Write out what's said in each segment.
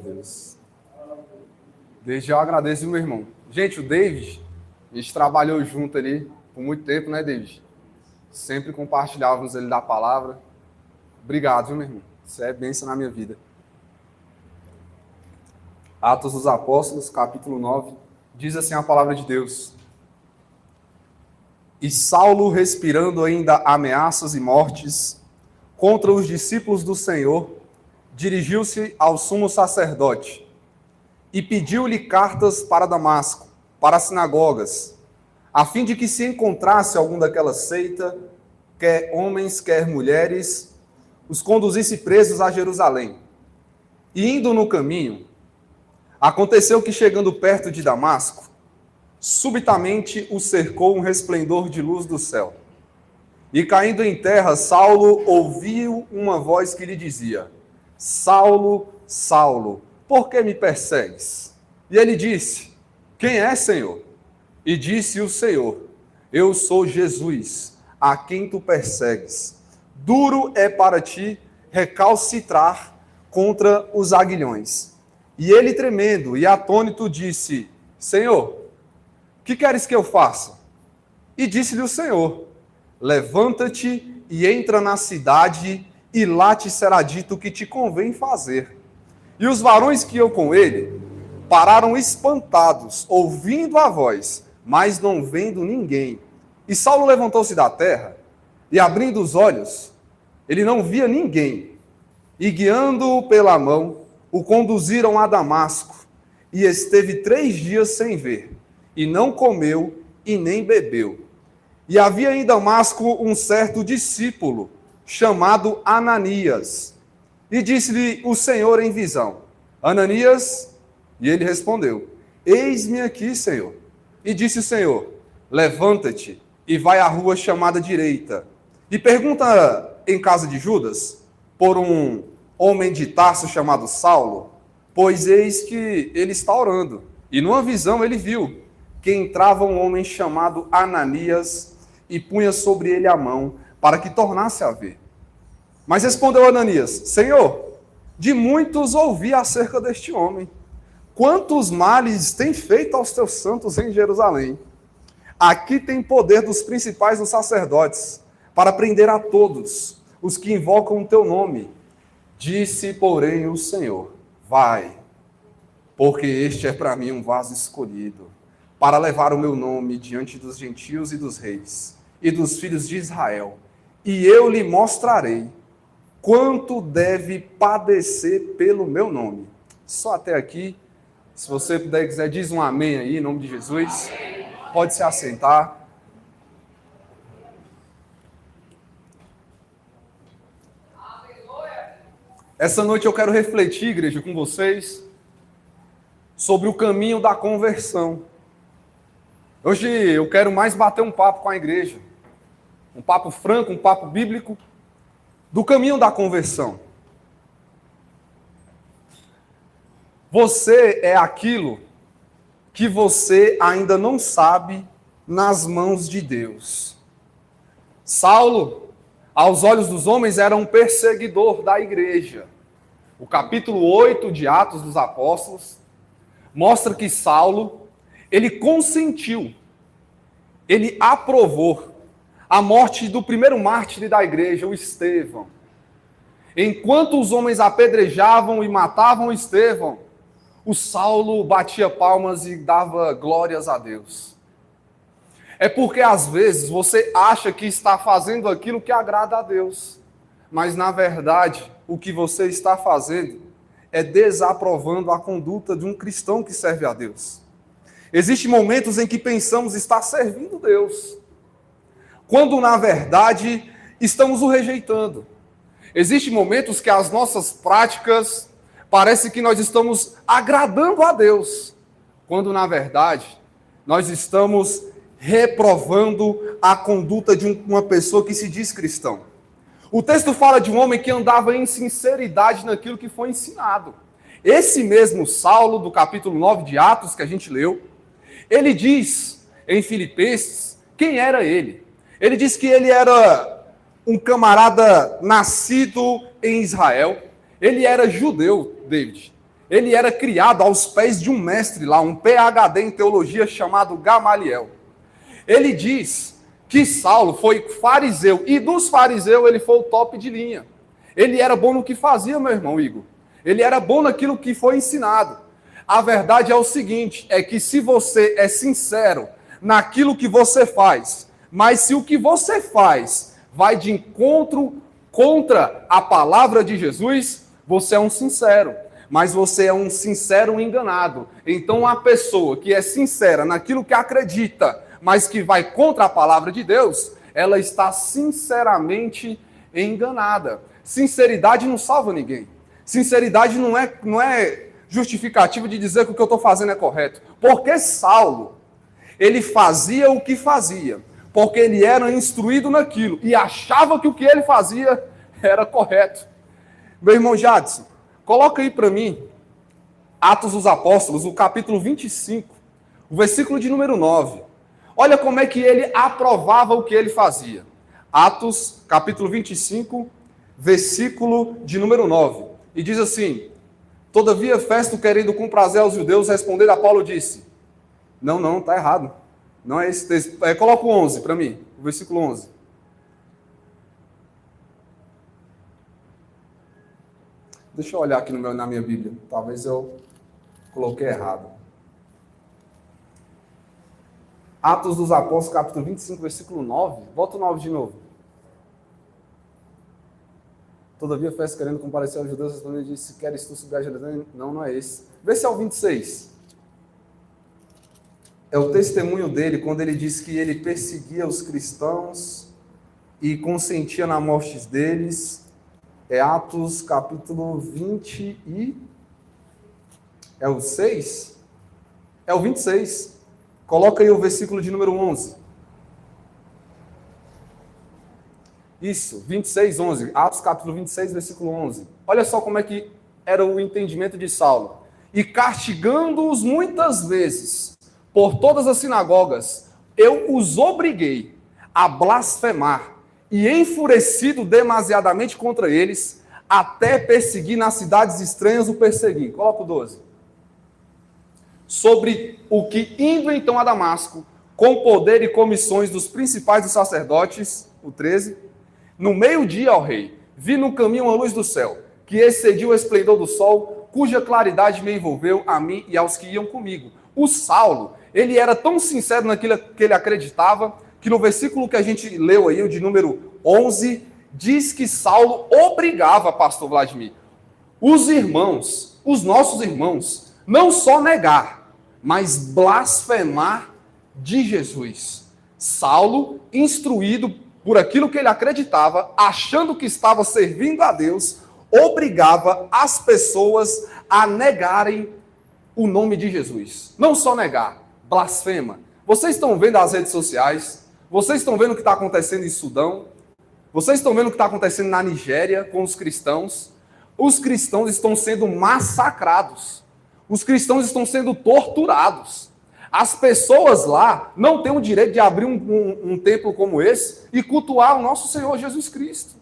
Deus. Desde já eu agradeço, meu irmão. Gente, o David, a gente trabalhou junto ali por muito tempo, né, David? Sempre compartilhávamos ele da palavra. Obrigado, viu, meu irmão? Isso é bênção na minha vida. Atos dos Apóstolos, capítulo 9, diz assim a palavra de Deus. E Saulo, respirando ainda ameaças e mortes contra os discípulos do Senhor, dirigiu-se ao sumo sacerdote e pediu-lhe cartas para Damasco, para as sinagogas, a fim de que se encontrasse algum daquela seita, quer homens, quer mulheres, os conduzisse presos a Jerusalém. E indo no caminho, aconteceu que, chegando perto de Damasco, subitamente o cercou um resplendor de luz do céu. E caindo em terra, Saulo ouviu uma voz que lhe dizia: Saulo, Saulo, por que me persegues? E ele disse: Quem é, Senhor? E disse o Senhor: Eu sou Jesus, a quem tu persegues. Duro é para ti recalcitrar contra os aguilhões. E ele, tremendo e atônito, disse: Senhor, que queres que eu faça? E disse-lhe o Senhor: Levanta-te e entra na cidade, e lá te será dito o que te convém fazer. E os varões que iam com ele pararam espantados, ouvindo a voz, mas não vendo ninguém. E Saulo levantou-se da terra, e abrindo os olhos, ele não via ninguém. E guiando-o pela mão, o conduziram a Damasco, e esteve 3 dias sem ver, e não comeu e nem bebeu. E havia em Damasco um certo discípulo, chamado Ananias. E disse-lhe o Senhor em visão: Ananias? E ele respondeu: Eis-me aqui, Senhor. E disse o Senhor: Levanta-te e vai à rua chamada Direita. E pergunta em casa de Judas, por um homem de Tarso chamado Saulo, pois eis que ele está orando. E numa visão ele viu que entrava um homem chamado Ananias e punha sobre ele a mão, para que tornasse a ver. Mas respondeu Ananias: Senhor, de muitos ouvi acerca deste homem. Quantos males tem feito aos teus santos em Jerusalém? Aqui tem poder dos principais dos sacerdotes, para prender a todos os que invocam o teu nome. Disse, porém, o Senhor: Vai, porque este é para mim um vaso escolhido, para levar o meu nome diante dos gentios e dos reis, e dos filhos de Israel, e eu lhe mostrarei quanto deve padecer pelo meu nome. Só até aqui. Se você puder, quiser, diz um amém aí, em nome de Jesus. Pode se assentar. Essa noite eu quero refletir, igreja, com vocês, sobre o caminho da conversão. Hoje eu quero mais bater um papo com a igreja. Um papo franco, um papo bíblico, do caminho da conversão. Você é aquilo que você ainda não sabe nas mãos de Deus. Saulo, aos olhos dos homens, era um perseguidor da igreja. O capítulo 8 de Atos dos Apóstolos mostra que Saulo, ele consentiu, ele aprovou a morte do primeiro mártir da igreja, o Estevão. Enquanto os homens apedrejavam e matavam Estevão, o Saulo batia palmas e dava glórias a Deus. É porque às vezes você acha que está fazendo aquilo que agrada a Deus, mas na verdade o que você está fazendo é desaprovando a conduta de um cristão que serve a Deus. Existem momentos em que pensamos estar servindo Deus, quando na verdade estamos o rejeitando. Existem momentos que as nossas práticas parece que nós estamos agradando a Deus, quando na verdade nós estamos reprovando a conduta de uma pessoa que se diz cristão. O texto fala de um homem que andava em sinceridade naquilo que foi ensinado. Esse mesmo Saulo, do capítulo 9 de Atos, que a gente leu, ele diz em Filipenses quem era ele. Ele diz que ele era um camarada nascido em Israel. Ele era judeu, David. Ele era criado aos pés de um mestre lá, um PhD em teologia chamado Gamaliel. Ele diz que Saulo foi fariseu, e dos fariseus ele foi o top de linha. Ele era bom no que fazia, meu irmão Igor. Ele era bom naquilo que foi ensinado. A verdade é o seguinte, é que se você é sincero naquilo que você faz, mas se o que você faz vai de encontro contra a palavra de Jesus, você é um sincero. Mas você é um sincero enganado. Então, a pessoa que é sincera naquilo que acredita, mas que vai contra a palavra de Deus, ela está sinceramente enganada. Sinceridade não salva ninguém. Sinceridade não é justificativa de dizer que o que eu estou fazendo é correto. Porque Saulo, ele fazia o que fazia, porque ele era instruído naquilo e achava que o que ele fazia era correto. Meu irmão Jadson, coloca aí para mim, Atos dos Apóstolos, o capítulo 25, o versículo de número 9. Olha como é que ele aprovava o que ele fazia. Atos, capítulo 25, versículo de número 9. E diz assim: todavia Festo, querendo comprazer aos judeus, respondendo a Paulo, disse: não, está errado. Não é esse texto. Coloca o 11 para mim, o versículo 11. Deixa eu olhar aqui na minha Bíblia. Talvez eu coloquei errado. Atos dos Apóstolos, capítulo 25, versículo 9. Volta o 9 de novo. Todavia, Festo, querendo comparecer aos judeus, respondeu e disse: queres tu subir a Jerusalém? Não é esse. Vê se é o 26. É o testemunho dele, quando ele diz que ele perseguia os cristãos e consentia na morte deles. É Atos, capítulo 20 e... é o 6? É o 26. Coloca aí o versículo de número 11. Isso, 26, 11. Atos, capítulo 26, versículo 11. Olha só como é que era o entendimento de Saulo. E castigando-os muitas vezes por todas as sinagogas, eu os obriguei a blasfemar, e enfurecido demasiadamente contra eles, até perseguir nas cidades estranhas o persegui. Coloca o 12. Sobre o que, indo então a Damasco, com poder e comissões dos principais dos sacerdotes, o 13, no meio-dia, ó rei, vi no caminho uma luz do céu, que excediu o esplendor do sol, cuja claridade me envolveu a mim e aos que iam comigo. O Saulo, ele era tão sincero naquilo que ele acreditava, que no versículo que a gente leu aí, o de número 11, diz que Saulo obrigava, pastor Vladimir, os irmãos, os nossos irmãos, não só negar, mas blasfemar de Jesus. Saulo, instruído por aquilo que ele acreditava, achando que estava servindo a Deus, obrigava as pessoas a negarem o nome de Jesus. Não só negar, blasfema. Vocês estão vendo as redes sociais, vocês estão vendo o que está acontecendo em Sudão, vocês estão vendo o que está acontecendo na Nigéria com os cristãos. Os cristãos estão sendo massacrados. Os cristãos estão sendo torturados. As pessoas lá não têm o direito de abrir um templo como esse e cultuar o nosso Senhor Jesus Cristo.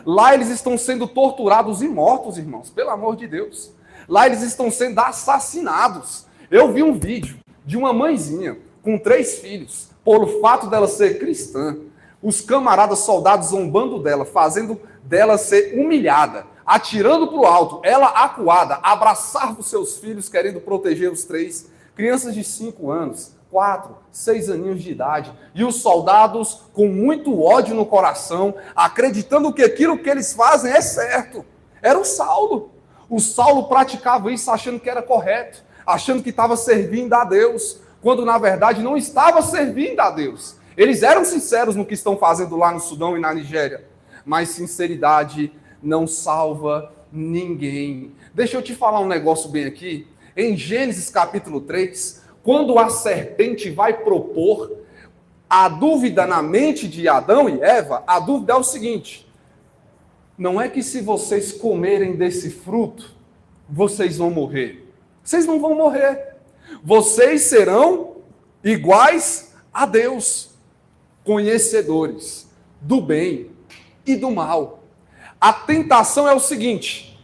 Lá eles estão sendo torturados e mortos, irmãos, pelo amor de Deus. Lá eles estão sendo assassinados. Eu vi um vídeo de uma mãezinha com 3 filhos, pelo fato dela ser cristã. Os camaradas soldados zombando dela, fazendo dela ser humilhada, atirando para o alto, ela acuada, abraçava os seus filhos, querendo proteger os 3, crianças de 5 anos, 4, 6 aninhos de idade, e os soldados com muito ódio no coração, acreditando que aquilo que eles fazem é certo. Era o Saulo. O Saulo praticava isso achando que era correto, achando que estava servindo a Deus, quando na verdade não estava servindo a Deus. Eles eram sinceros no que estão fazendo lá no Sudão e na Nigéria, mas sinceridade não salva ninguém. Deixa eu te falar um negócio bem aqui. Em Gênesis capítulo 3, quando a serpente vai propor a dúvida na mente de Adão e Eva, a dúvida é o seguinte: não é que se vocês comerem desse fruto, vocês vão morrer. Vocês não vão morrer. Vocês serão iguais a Deus, conhecedores do bem e do mal. A tentação é o seguinte: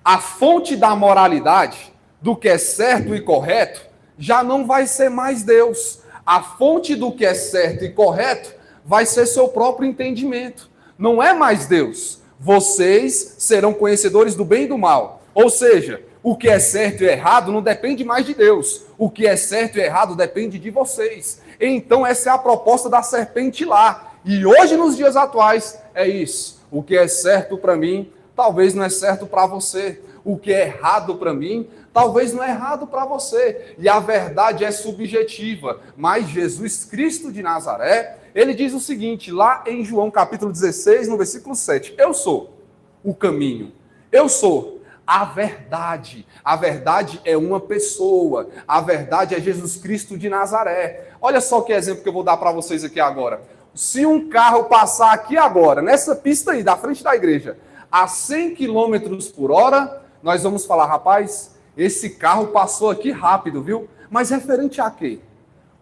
a fonte da moralidade do que é certo e correto, já não vai ser mais Deus. A fonte do que é certo e correto vai ser seu próprio entendimento. Não é mais Deus. Vocês serão conhecedores do bem e do mal. Ou seja, o que é certo e errado não depende mais de Deus. O que é certo e errado depende de vocês. Então essa é a proposta da serpente lá. E hoje, nos dias atuais, é isso. O que é certo para mim, talvez não é certo para você. O que é errado para mim, talvez não é errado para você. E a verdade é subjetiva. Mas Jesus Cristo de Nazaré, ele diz o seguinte, lá em João capítulo 16, no versículo 7. Eu sou o caminho. Eu sou a verdade. A verdade é uma pessoa. A verdade é Jesus Cristo de Nazaré. Olha só que exemplo que eu vou dar para vocês aqui agora. Se um carro passar aqui agora, nessa pista aí, da frente da igreja, a 100 km por hora, nós vamos falar, rapaz, esse carro passou aqui rápido, viu? Mas referente a quê?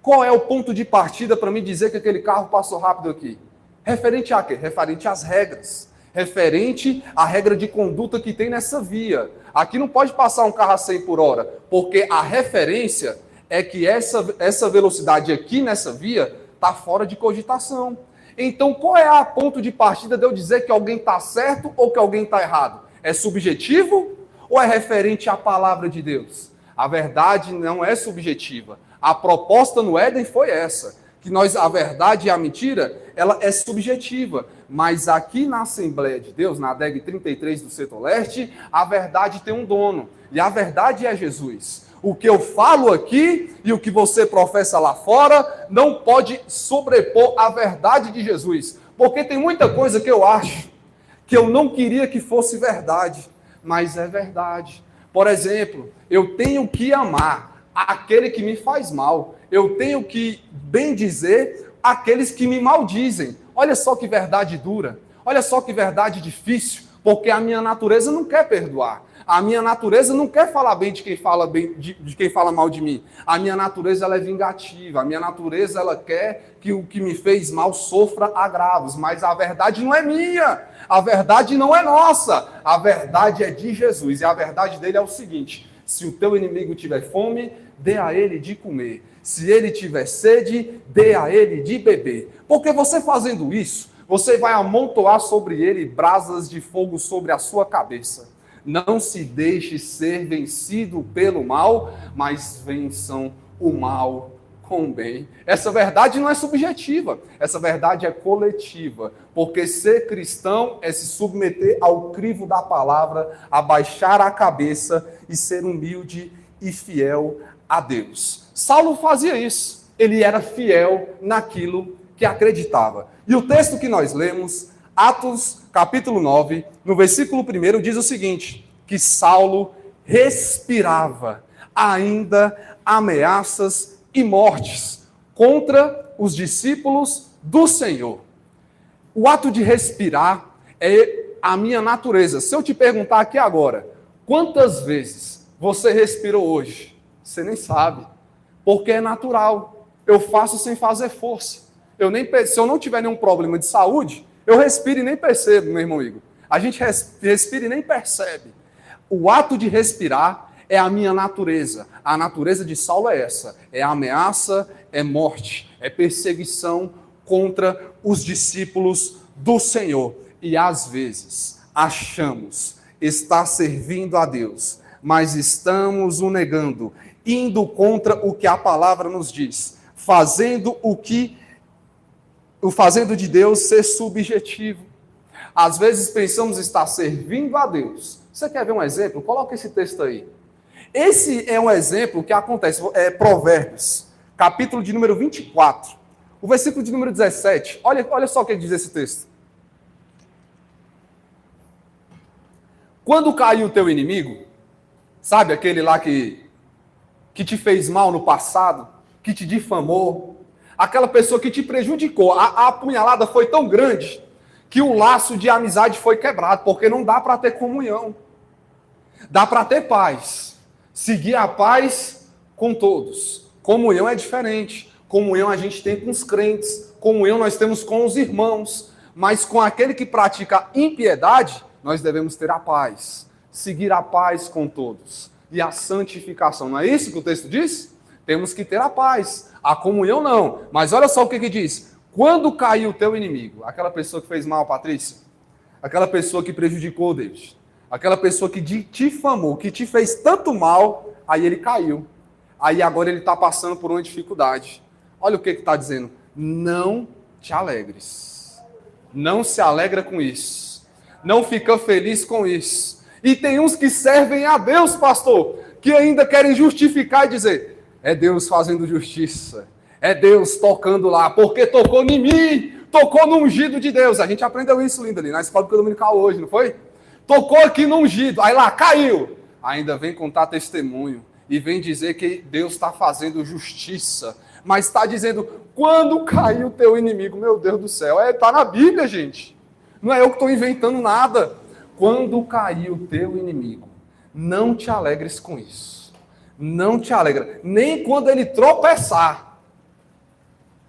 Qual é o ponto de partida para me dizer que aquele carro passou rápido aqui? Referente a quê? Referente às regras. Referente à regra de conduta que tem nessa via. Aqui não pode passar um carro a 100 por hora, porque a referência é que essa velocidade aqui nessa via está fora de cogitação. Então, qual é a ponto de partida de eu dizer que alguém está certo ou que alguém está errado? É subjetivo ou é referente à palavra de Deus? A verdade não é subjetiva. A proposta no Éden foi essa, que a verdade e a mentira, ela é subjetiva. Mas aqui na Assembleia de Deus, na ADEG 33 do Setor Leste, a verdade tem um dono. E a verdade é Jesus. O que eu falo aqui e o que você professa lá fora não pode sobrepor a verdade de Jesus. Porque tem muita coisa que eu acho que eu não queria que fosse verdade, mas é verdade. Por exemplo, eu tenho que amar aquele que me faz mal. Eu tenho que bendizer aqueles que me maldizem. Olha só que verdade dura. Olha só que verdade difícil. Porque a minha natureza não quer perdoar. A minha natureza não quer falar bem de quem fala bem, de quem fala mal de mim. A minha natureza ela é vingativa. A minha natureza ela quer que o que me fez mal sofra agravos. Mas a verdade não é minha. A verdade não é nossa. A verdade é de Jesus. E a verdade dele é o seguinte: se o teu inimigo tiver fome, dê a ele de comer. Se ele tiver sede, dê a ele de beber. Porque você fazendo isso, você vai amontoar sobre ele brasas de fogo sobre a sua cabeça. Não se deixe ser vencido pelo mal, mas vençam o mal com o bem. Essa verdade não é subjetiva, essa verdade é coletiva. Porque ser cristão é se submeter ao crivo da palavra, abaixar a cabeça e ser humilde e fiel a Deus. Saulo fazia isso. Ele era fiel naquilo que acreditava. E o texto que nós lemos, Atos capítulo 9, no versículo 1, diz o seguinte, que Saulo respirava ainda ameaças e mortes contra os discípulos do Senhor. O ato de respirar é a minha natureza. Se eu te perguntar aqui agora, quantas vezes você respirou hoje? Você nem sabe, porque é natural. Eu faço sem fazer força. Se eu não tiver nenhum problema de saúde, eu respiro e nem percebo, meu irmão Igor. A gente respira e nem percebe. O ato de respirar é a minha natureza. A natureza de Saulo é essa. É ameaça, é morte, é perseguição contra os discípulos do Senhor. E às vezes achamos estar servindo a Deus, mas estamos o negando, indo contra o que a palavra nos diz, fazendo de Deus ser subjetivo. Às vezes pensamos estar servindo a Deus. Você quer ver um exemplo? Coloca esse texto aí. Esse é um exemplo que acontece, Provérbios, capítulo de número 24, o versículo de número 17. Olha só o que diz esse texto. Quando caiu o teu inimigo, sabe aquele lá que te fez mal no passado, que te difamou, aquela pessoa que te prejudicou, a apunhalada foi tão grande que o laço de amizade foi quebrado, porque não dá para ter comunhão. Dá para ter paz. Seguir a paz com todos. Comunhão é diferente. Comunhão a gente tem com os crentes. Comunhão nós temos com os irmãos. Mas com aquele que pratica impiedade, nós devemos ter a paz. Seguir a paz com todos. e a santificação. Não é isso que o texto diz? Temos que ter a paz, a comunhão não. Mas olha só o que diz. Quando caiu o teu inimigo, aquela pessoa que fez mal a Patrícia, aquela pessoa que prejudicou o David, aquela pessoa que te difamou, que te fez tanto mal, aí ele caiu. Aí agora ele está passando por uma dificuldade. Olha o que está dizendo. Não te alegres. Não se alegra com isso. Não fica feliz com isso. E tem uns que servem a Deus, pastor, que ainda querem justificar e dizer, é Deus fazendo justiça. É Deus tocando lá, porque tocou em mim, tocou no ungido de Deus. A gente aprendeu isso, linda, ali na escola dominical hoje, não foi? Tocou aqui no ungido, aí lá, caiu. Ainda vem contar testemunho e vem dizer que Deus está fazendo justiça. Mas está dizendo, quando caiu o teu inimigo, meu Deus do céu, está na Bíblia, gente. Não é eu que estou inventando nada. Quando caiu o teu inimigo, não te alegres com isso. Não te alegra. Nem quando ele tropeçar.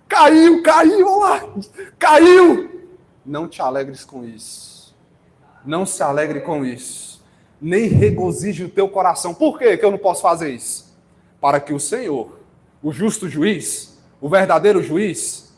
Caiu, olha lá. Caiu. Não te alegres com isso. Não se alegre com isso. Nem regozije o teu coração. Por que eu não posso fazer isso? Para que o Senhor, o justo juiz, o verdadeiro juiz,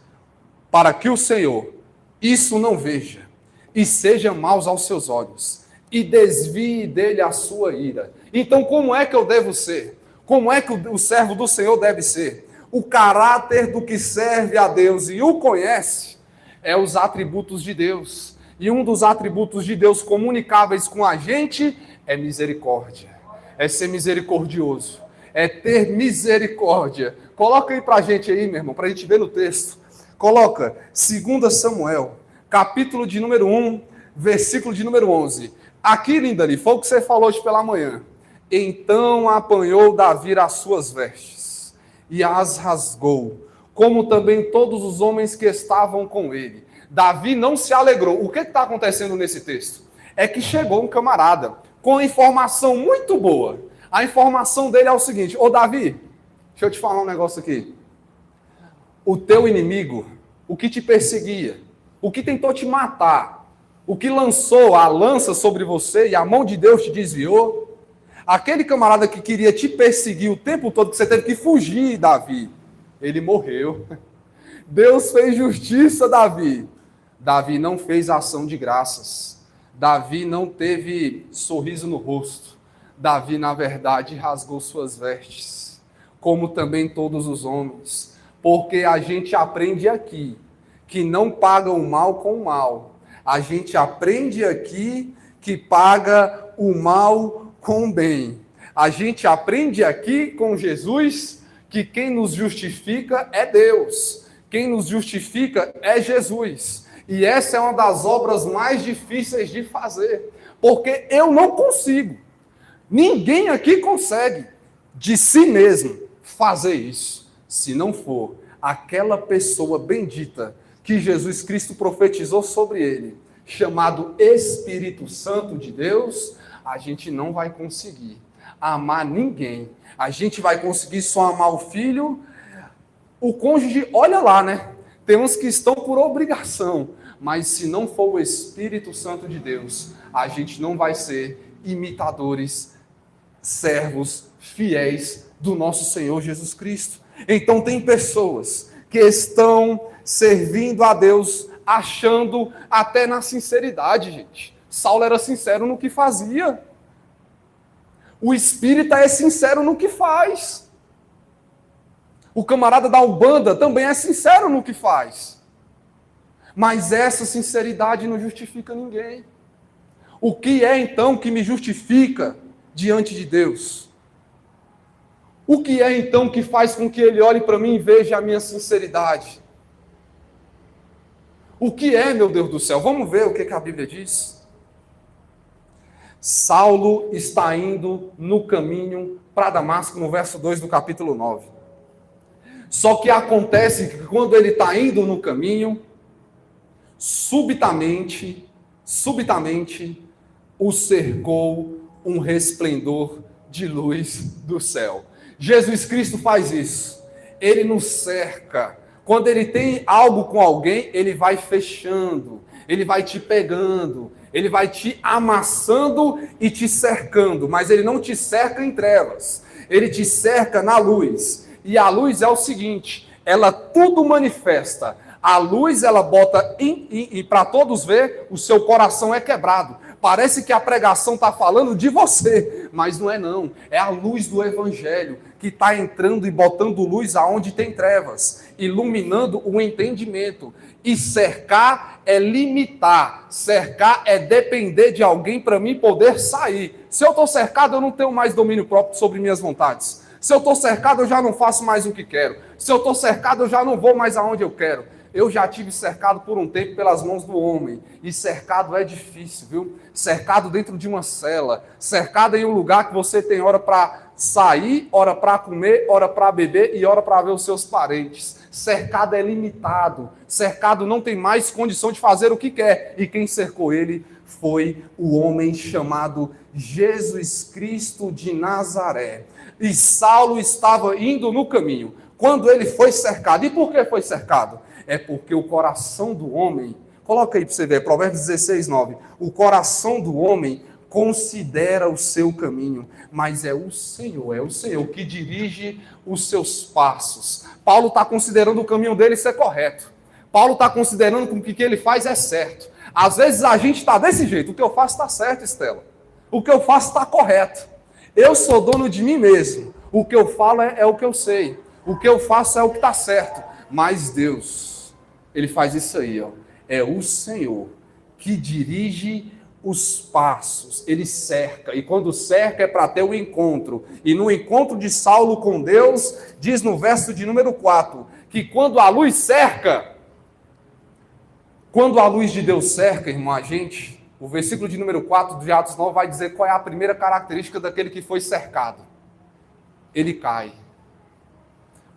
para que o Senhor isso não veja e seja maus aos seus olhos e desvie dele a sua ira. Então, como é que eu devo ser? Como é que o servo do Senhor deve ser? O caráter do que serve a Deus e o conhece é os atributos de Deus. E um dos atributos de Deus comunicáveis com a gente é misericórdia. É ser misericordioso. É ter misericórdia. Coloca aí pra gente aí, meu irmão, pra gente ver no texto. Coloca 2 Samuel, capítulo de número 1, versículo de número 11. Aqui, linda ali, foi o que você falou hoje pela manhã. Então apanhou Davi as suas vestes e as rasgou, como também todos os homens que estavam com ele. Davi não se alegrou. O que está acontecendo nesse texto? É que chegou um camarada com informação muito boa. A informação dele é o seguinte, ô Davi, deixa eu te falar um negócio aqui. O teu inimigo, o que te perseguia, o que tentou te matar, o que lançou a lança sobre você e a mão de Deus te desviou, aquele camarada que queria te perseguir o tempo todo, que você teve que fugir, Davi, ele morreu. Deus fez justiça, Davi. Davi não fez ação de graças. Davi não teve sorriso no rosto. Davi, na verdade, rasgou suas vestes, como também todos os homens. Porque a gente aprende aqui que não paga o mal com o mal. A gente aprende aqui que paga o mal com o bem. A gente aprende aqui com Jesus que quem nos justifica é Deus. Quem nos justifica é Jesus. E essa é uma das obras mais difíceis de fazer. Porque eu não consigo. Ninguém aqui consegue, de si mesmo, fazer isso. Se não for aquela pessoa bendita que Jesus Cristo profetizou sobre ele, chamado Espírito Santo de Deus, a gente não vai conseguir amar ninguém. A gente vai conseguir só amar o filho, o cônjuge, olha lá, né? Tem uns que estão por obrigação, mas se não for o Espírito Santo de Deus, a gente não vai ser imitadores, servos, fiéis do nosso Senhor Jesus Cristo. Então tem pessoas que estão servindo a Deus, achando até na sinceridade, gente. Saulo era sincero no que fazia. O espírita é sincero no que faz. O camarada da Umbanda também é sincero no que faz. Mas essa sinceridade não justifica ninguém. O que é então que me justifica diante de Deus? O que é então que faz com que ele olhe para mim e veja a minha sinceridade? O que é, meu Deus do céu? Vamos ver o que a Bíblia diz. Saulo está indo no caminho para Damasco, no verso 2 do capítulo 9. Só que acontece que quando ele está indo no caminho, subitamente, o cercou um resplendor de luz do céu. Jesus Cristo faz isso. Ele nos cerca Quando ele tem algo com alguém, ele vai fechando, ele vai te pegando, ele vai te amassando e te cercando, mas ele não te cerca em trevas, ele te cerca na luz. E a luz é o seguinte, ela tudo manifesta. A luz, ela bota e para todos ver, o seu coração é quebrado. Parece que a pregação está falando de você, mas não é não. É a luz do Evangelho que está entrando e botando luz aonde tem trevas, iluminando o entendimento. E cercar é limitar, cercar é depender de alguém para mim poder sair. Se eu estou cercado, eu não tenho mais domínio próprio sobre minhas vontades. Se eu estou cercado, eu já não faço mais o que quero. Se eu estou cercado, eu já não vou mais aonde eu quero. Eu já tive cercado por um tempo pelas mãos do homem. E cercado é difícil, viu? Cercado dentro de uma cela. Cercado em um lugar que você tem hora para sair, hora para comer, hora para beber e hora para ver os seus parentes. Cercado é limitado. Cercado não tem mais condição de fazer o que quer. E quem cercou ele foi o homem chamado Jesus Cristo de Nazaré. E Saulo estava indo no caminho quando ele foi cercado. E por que foi cercado? É porque o coração do homem, coloca aí para você ver, Provérbios 16, 9. O coração do homem considera o seu caminho, mas é o Senhor que dirige os seus passos. Paulo está considerando o caminho dele ser correto. Paulo está considerando que o que ele faz é certo. Às vezes a gente está desse jeito, o que eu faço está certo, Estela. O que eu faço está correto. Eu sou dono de mim mesmo. O que eu falo é o que eu sei. O que eu faço é o que está certo. Mas Deus, ele faz isso aí, ó. É o Senhor que dirige os passos, ele cerca, e quando cerca é para ter o encontro. E no encontro de Saulo com Deus, diz no verso de número 4, que quando a luz cerca, quando a luz de Deus cerca, irmão, a gente, o versículo de número 4 de Atos 9 vai dizer qual é a primeira característica daquele que foi cercado. Ele cai.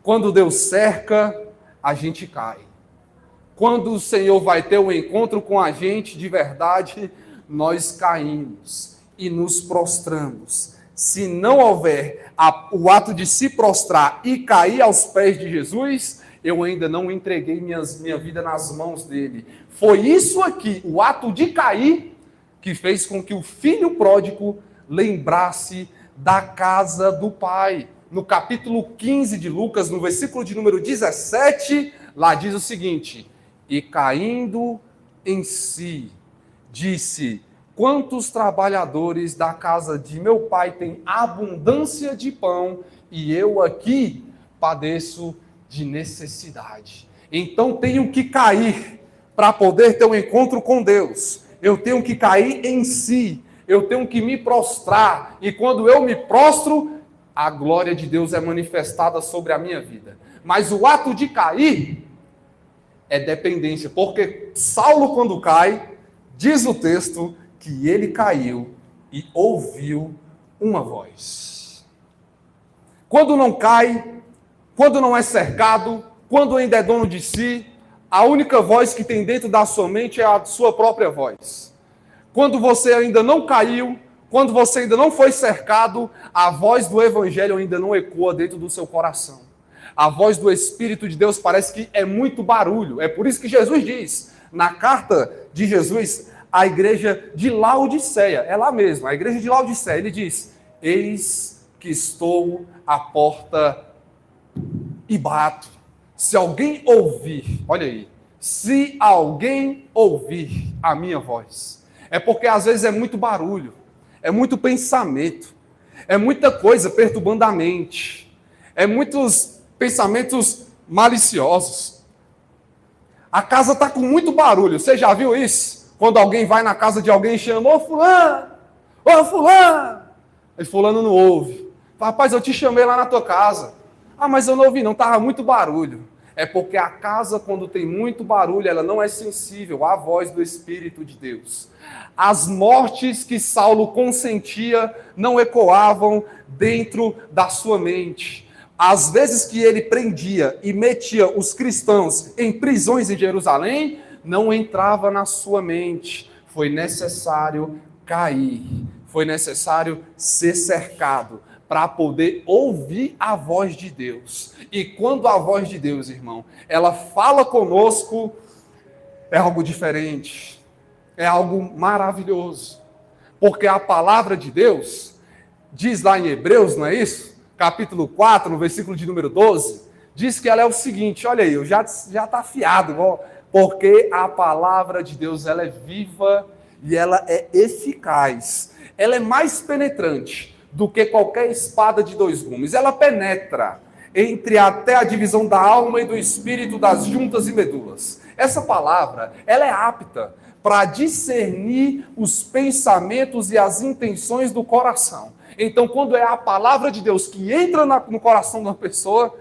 Quando Deus cerca, a gente cai. Quando o Senhor vai ter um encontro com a gente de verdade, nós caímos e nos prostramos. Se não houver o ato de se prostrar e cair aos pés de Jesus, eu ainda não entreguei minha vida nas mãos dele. Foi isso aqui, o ato de cair, que fez com que o filho pródigo lembrasse da casa do pai. No capítulo 15 de Lucas, no versículo de número 17, lá diz o seguinte: e caindo em si, disse: quantos trabalhadores da casa de meu pai têm abundância de pão, e eu aqui padeço de necessidade. Então tenho que cair para poder ter um encontro com Deus. Eu tenho que cair em si, eu tenho que me prostrar, e quando eu me prostro, a glória de Deus é manifestada sobre a minha vida. Mas o ato de cair é dependência, porque Saulo, quando cai, diz o texto que ele caiu e ouviu uma voz. Quando não cai, quando não é cercado, quando ainda é dono de si, a única voz que tem dentro da sua mente é a sua própria voz. Quando você ainda não caiu, quando você ainda não foi cercado, a voz do Evangelho ainda não ecoa dentro do seu coração. A voz do Espírito de Deus parece que é muito barulho. É por isso que Jesus diz, na carta de Jesus, à igreja de Laodiceia, é lá mesmo, a igreja de Laodiceia, ele diz: eis que estou à porta e bato. Se alguém ouvir, olha aí, se alguém ouvir a minha voz, é porque às vezes é muito barulho, é muito pensamento, é muita coisa perturbando a mente, é muitos pensamentos maliciosos. A casa está com muito barulho, você já viu isso? Quando alguém vai na casa de alguém e chama: ô fulano, ô fulano, e fulano não ouve. Rapaz, eu te chamei lá na tua casa. Ah, mas eu não ouvi não, estava muito barulho. É porque a casa, quando tem muito barulho, ela não é sensível à voz do Espírito de Deus. As mortes que Saulo consentia não ecoavam dentro da sua mente. Às vezes que ele prendia e metia os cristãos em prisões em Jerusalém, não entrava na sua mente. Foi necessário cair, foi necessário ser cercado, para poder ouvir a voz de Deus. E quando a voz de Deus, irmão, ela fala conosco, é algo diferente, é algo maravilhoso. Porque a palavra de Deus, diz lá em Hebreus, não é isso? Capítulo 4, no versículo de número 12, diz que ela é o seguinte, olha aí, eu já está afiado, porque a palavra de Deus, ela é viva e ela é eficaz. Ela é mais penetrante do que qualquer espada de dois gumes. Ela penetra entre até a divisão da alma e do espírito, das juntas e medulas. Essa palavra, ela é apta para discernir os pensamentos e as intenções do coração. Então, quando é a palavra de Deus que entra no coração de uma pessoa,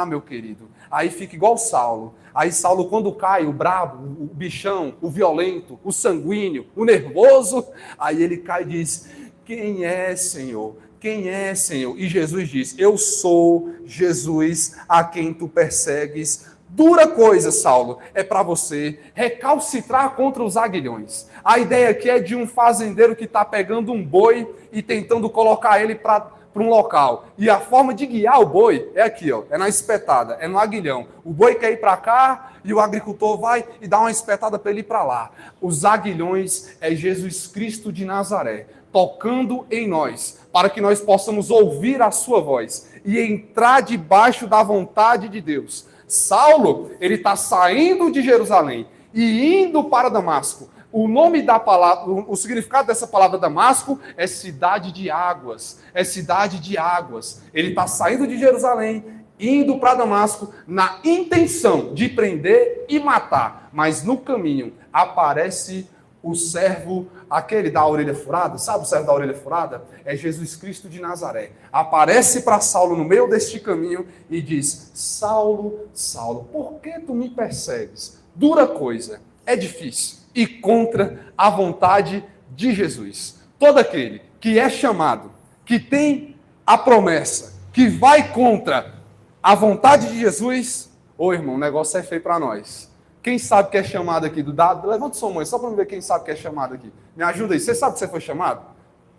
meu querido, aí fica igual Saulo. Aí Saulo, quando cai, o brabo, o bichão, o violento, o sanguíneo, o nervoso, aí ele cai e diz, quem é, Senhor? Quem é, Senhor? E Jesus diz, eu sou Jesus a quem tu persegues. Dura coisa, Saulo, é para você recalcitrar contra os aguilhões. A ideia aqui é de um fazendeiro que está pegando um boi e tentando colocar ele para um local. E a forma de guiar o boi é aqui, ó, é na espetada, é no aguilhão. O boi quer ir para cá e o agricultor vai e dá uma espetada para ele ir para lá. Os aguilhões é Jesus Cristo de Nazaré, tocando em nós, para que nós possamos ouvir a sua voz e entrar debaixo da vontade de Deus. Saulo, ele está saindo de Jerusalém e indo para Damasco. O nome da palavra, o significado dessa palavra Damasco é cidade de águas. É cidade de águas. Ele está saindo de Jerusalém, indo para Damasco, na intenção de prender e matar. Mas no caminho aparece o servo, aquele da orelha furada, sabe o servo da orelha furada? É Jesus Cristo de Nazaré. Aparece para Saulo no meio deste caminho e diz, Saulo, Saulo, por que tu me persegues? Dura coisa, é difícil, e contra a vontade de Jesus. Todo aquele que é chamado, que tem a promessa, que vai contra a vontade de Jesus, irmão, o negócio é feio para nós. Quem sabe que é chamado aqui do dado? Levanta sua mãe, só para ver quem sabe que é chamado aqui. Me ajuda aí. Você sabe que você foi chamado?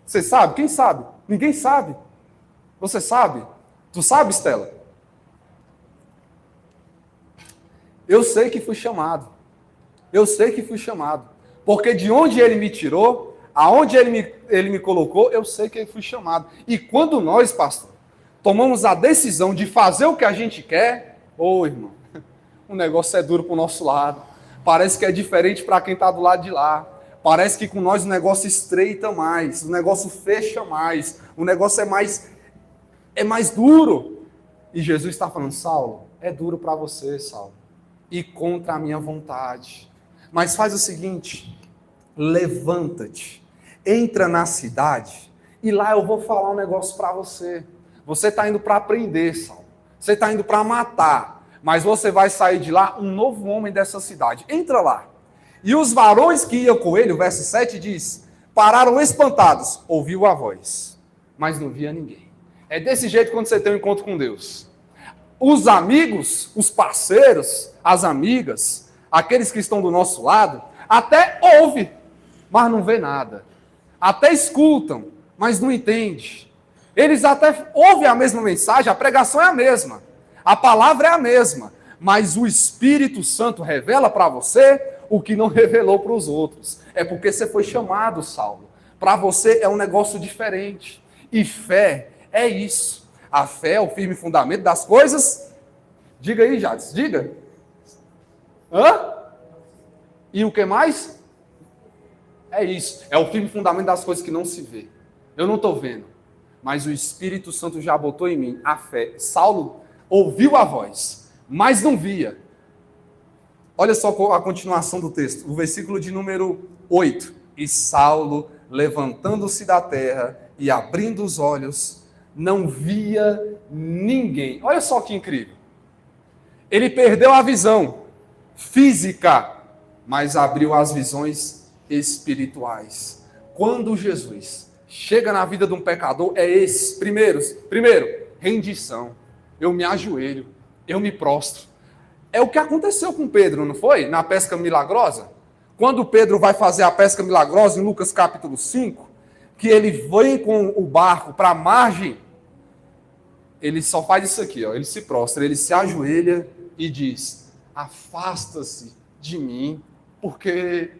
Você sabe? Quem sabe? Ninguém sabe. Você sabe? Tu sabe, Estela? Eu sei que fui chamado. Eu sei que fui chamado. Porque de onde ele me tirou, aonde ele me colocou, eu sei que fui chamado. E quando nós, pastor, tomamos a decisão de fazer o que a gente quer, irmão, o negócio é duro para o nosso lado. Parece que é diferente para quem está do lado de lá. Parece que com nós o negócio estreita mais, o negócio fecha mais, o negócio é mais duro. E Jesus está falando, Saulo, é duro para você, Saulo, e contra a minha vontade. Mas faz o seguinte, levanta-te, entra na cidade, e lá eu vou falar um negócio para você. Você está indo para aprender, Saulo. Você está indo para matar. Mas você vai sair de lá um novo homem dessa cidade. Entra lá. E os varões que iam com ele, o verso 7 diz, pararam espantados, ouviu a voz, mas não via ninguém. É desse jeito quando você tem um encontro com Deus. Os amigos, os parceiros, as amigas, aqueles que estão do nosso lado, até ouvem, mas não vê nada. Até escutam, mas não entendem. Eles até ouvem a mesma mensagem, a pregação é a mesma. A palavra é a mesma, mas o Espírito Santo revela para você o que não revelou para os outros. É porque você foi chamado, Saulo. Para você é um negócio diferente. E fé é isso. A fé é o firme fundamento das coisas. Diga aí, Jades, diga. E o que mais? É isso. É o firme fundamento das coisas que não se vê. Eu não estou vendo. Mas o Espírito Santo já botou em mim a fé. Saulo ouviu a voz, mas não via. Olha só a continuação do texto, o versículo de número 8. E Saulo, levantando-se da terra e abrindo os olhos, não via ninguém. Olha só que incrível. Ele perdeu a visão física, mas abriu as visões espirituais. Quando Jesus chega na vida de um pecador, é esse. Primeiro, rendição. Eu me ajoelho, eu me prostro. É o que aconteceu com Pedro, não foi? Na pesca milagrosa. Quando Pedro vai fazer a pesca milagrosa, em Lucas capítulo 5, que ele vem com o barco para a margem ele só faz isso aqui, ó, ele se prostra, ele se ajoelha e diz: afasta-se de mim, porque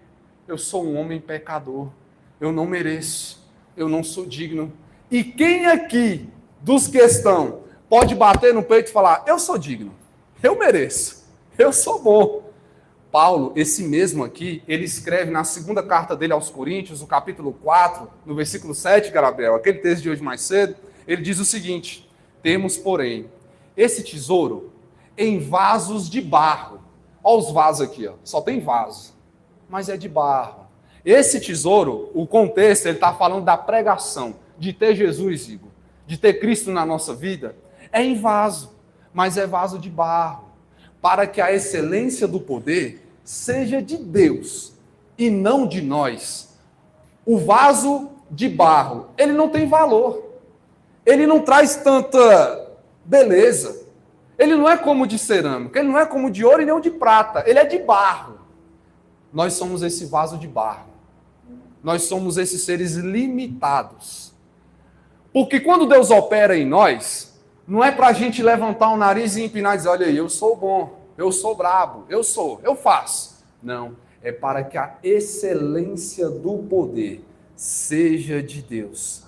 eu sou um homem pecador, eu não mereço, eu não sou digno. E quem aqui dos que estão pode bater no peito e falar: eu sou digno, eu mereço, eu sou bom? Paulo, esse mesmo aqui, ele escreve na segunda carta dele aos Coríntios, no capítulo 4, no versículo 7, Gabriel, aquele texto de hoje mais cedo, ele diz o seguinte: temos, porém, esse tesouro em vasos de barro. Olha os vasos aqui, ó. Só tem vaso, mas é de barro. Esse tesouro, o contexto, ele está falando da pregação, de ter Jesus, Igor, de ter Cristo na nossa vida, é em vaso, mas é vaso de barro, para que a excelência do poder seja de Deus e não de nós. O vaso de barro, ele não tem valor, ele não traz tanta beleza, ele não é como de cerâmica, ele não é como de ouro e nem de prata, ele é de barro. Nós somos esse vaso de barro, nós somos esses seres limitados, porque quando Deus opera em nós, não é para a gente levantar o nariz e empinar e dizer: olha aí, eu sou bom, eu sou brabo, eu faço. Não, é para que a excelência do poder seja de Deus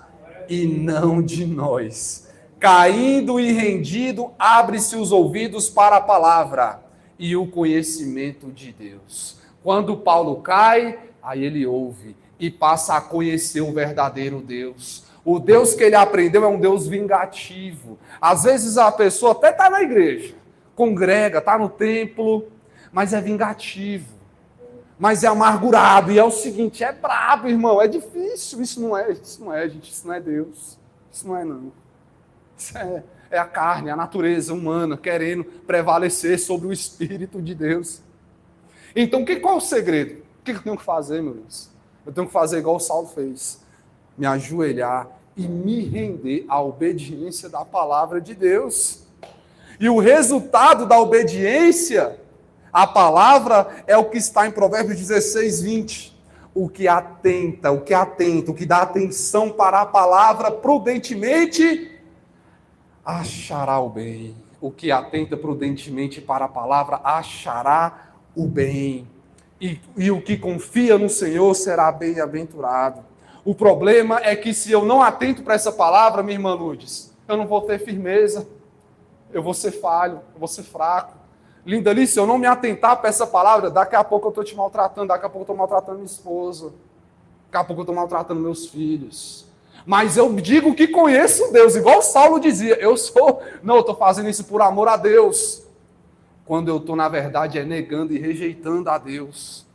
e não de nós. Caindo e rendido, abre-se os ouvidos para a palavra e o conhecimento de Deus. Quando Paulo cai, aí ele ouve e passa a conhecer o verdadeiro Deus. O Deus que ele aprendeu é um Deus vingativo. Às vezes a pessoa até está na igreja, congrega, está no templo, mas é vingativo, mas é amargurado, e é o seguinte: é brabo, irmão, é difícil, isso não é, gente, isso não é Deus, isso não é não, isso é a carne, a natureza humana, querendo prevalecer sobre o Espírito de Deus. Então, qual é o segredo? O que eu tenho que fazer, meu Deus? Eu tenho que fazer igual o Saulo fez, me ajoelhar e me render à obediência da palavra de Deus. E o resultado da obediência à palavra é o que está em Provérbios 16, 20. O que atenta, o que dá atenção para a palavra prudentemente, achará o bem. O que atenta prudentemente para a palavra, achará o bem. E o que confia no Senhor será bem-aventurado. O problema é que se eu não atento para essa palavra, minha irmã Lourdes, eu não vou ter firmeza. Eu vou ser falho, eu vou ser fraco. Linda ali, se eu não me atentar para essa palavra, daqui a pouco eu estou te maltratando, daqui a pouco eu estou maltratando minha esposa, daqui a pouco eu estou maltratando meus filhos. Mas eu digo que conheço Deus, igual Saulo dizia, eu estou fazendo isso por amor a Deus. Quando eu estou, na verdade, negando e rejeitando a Deus.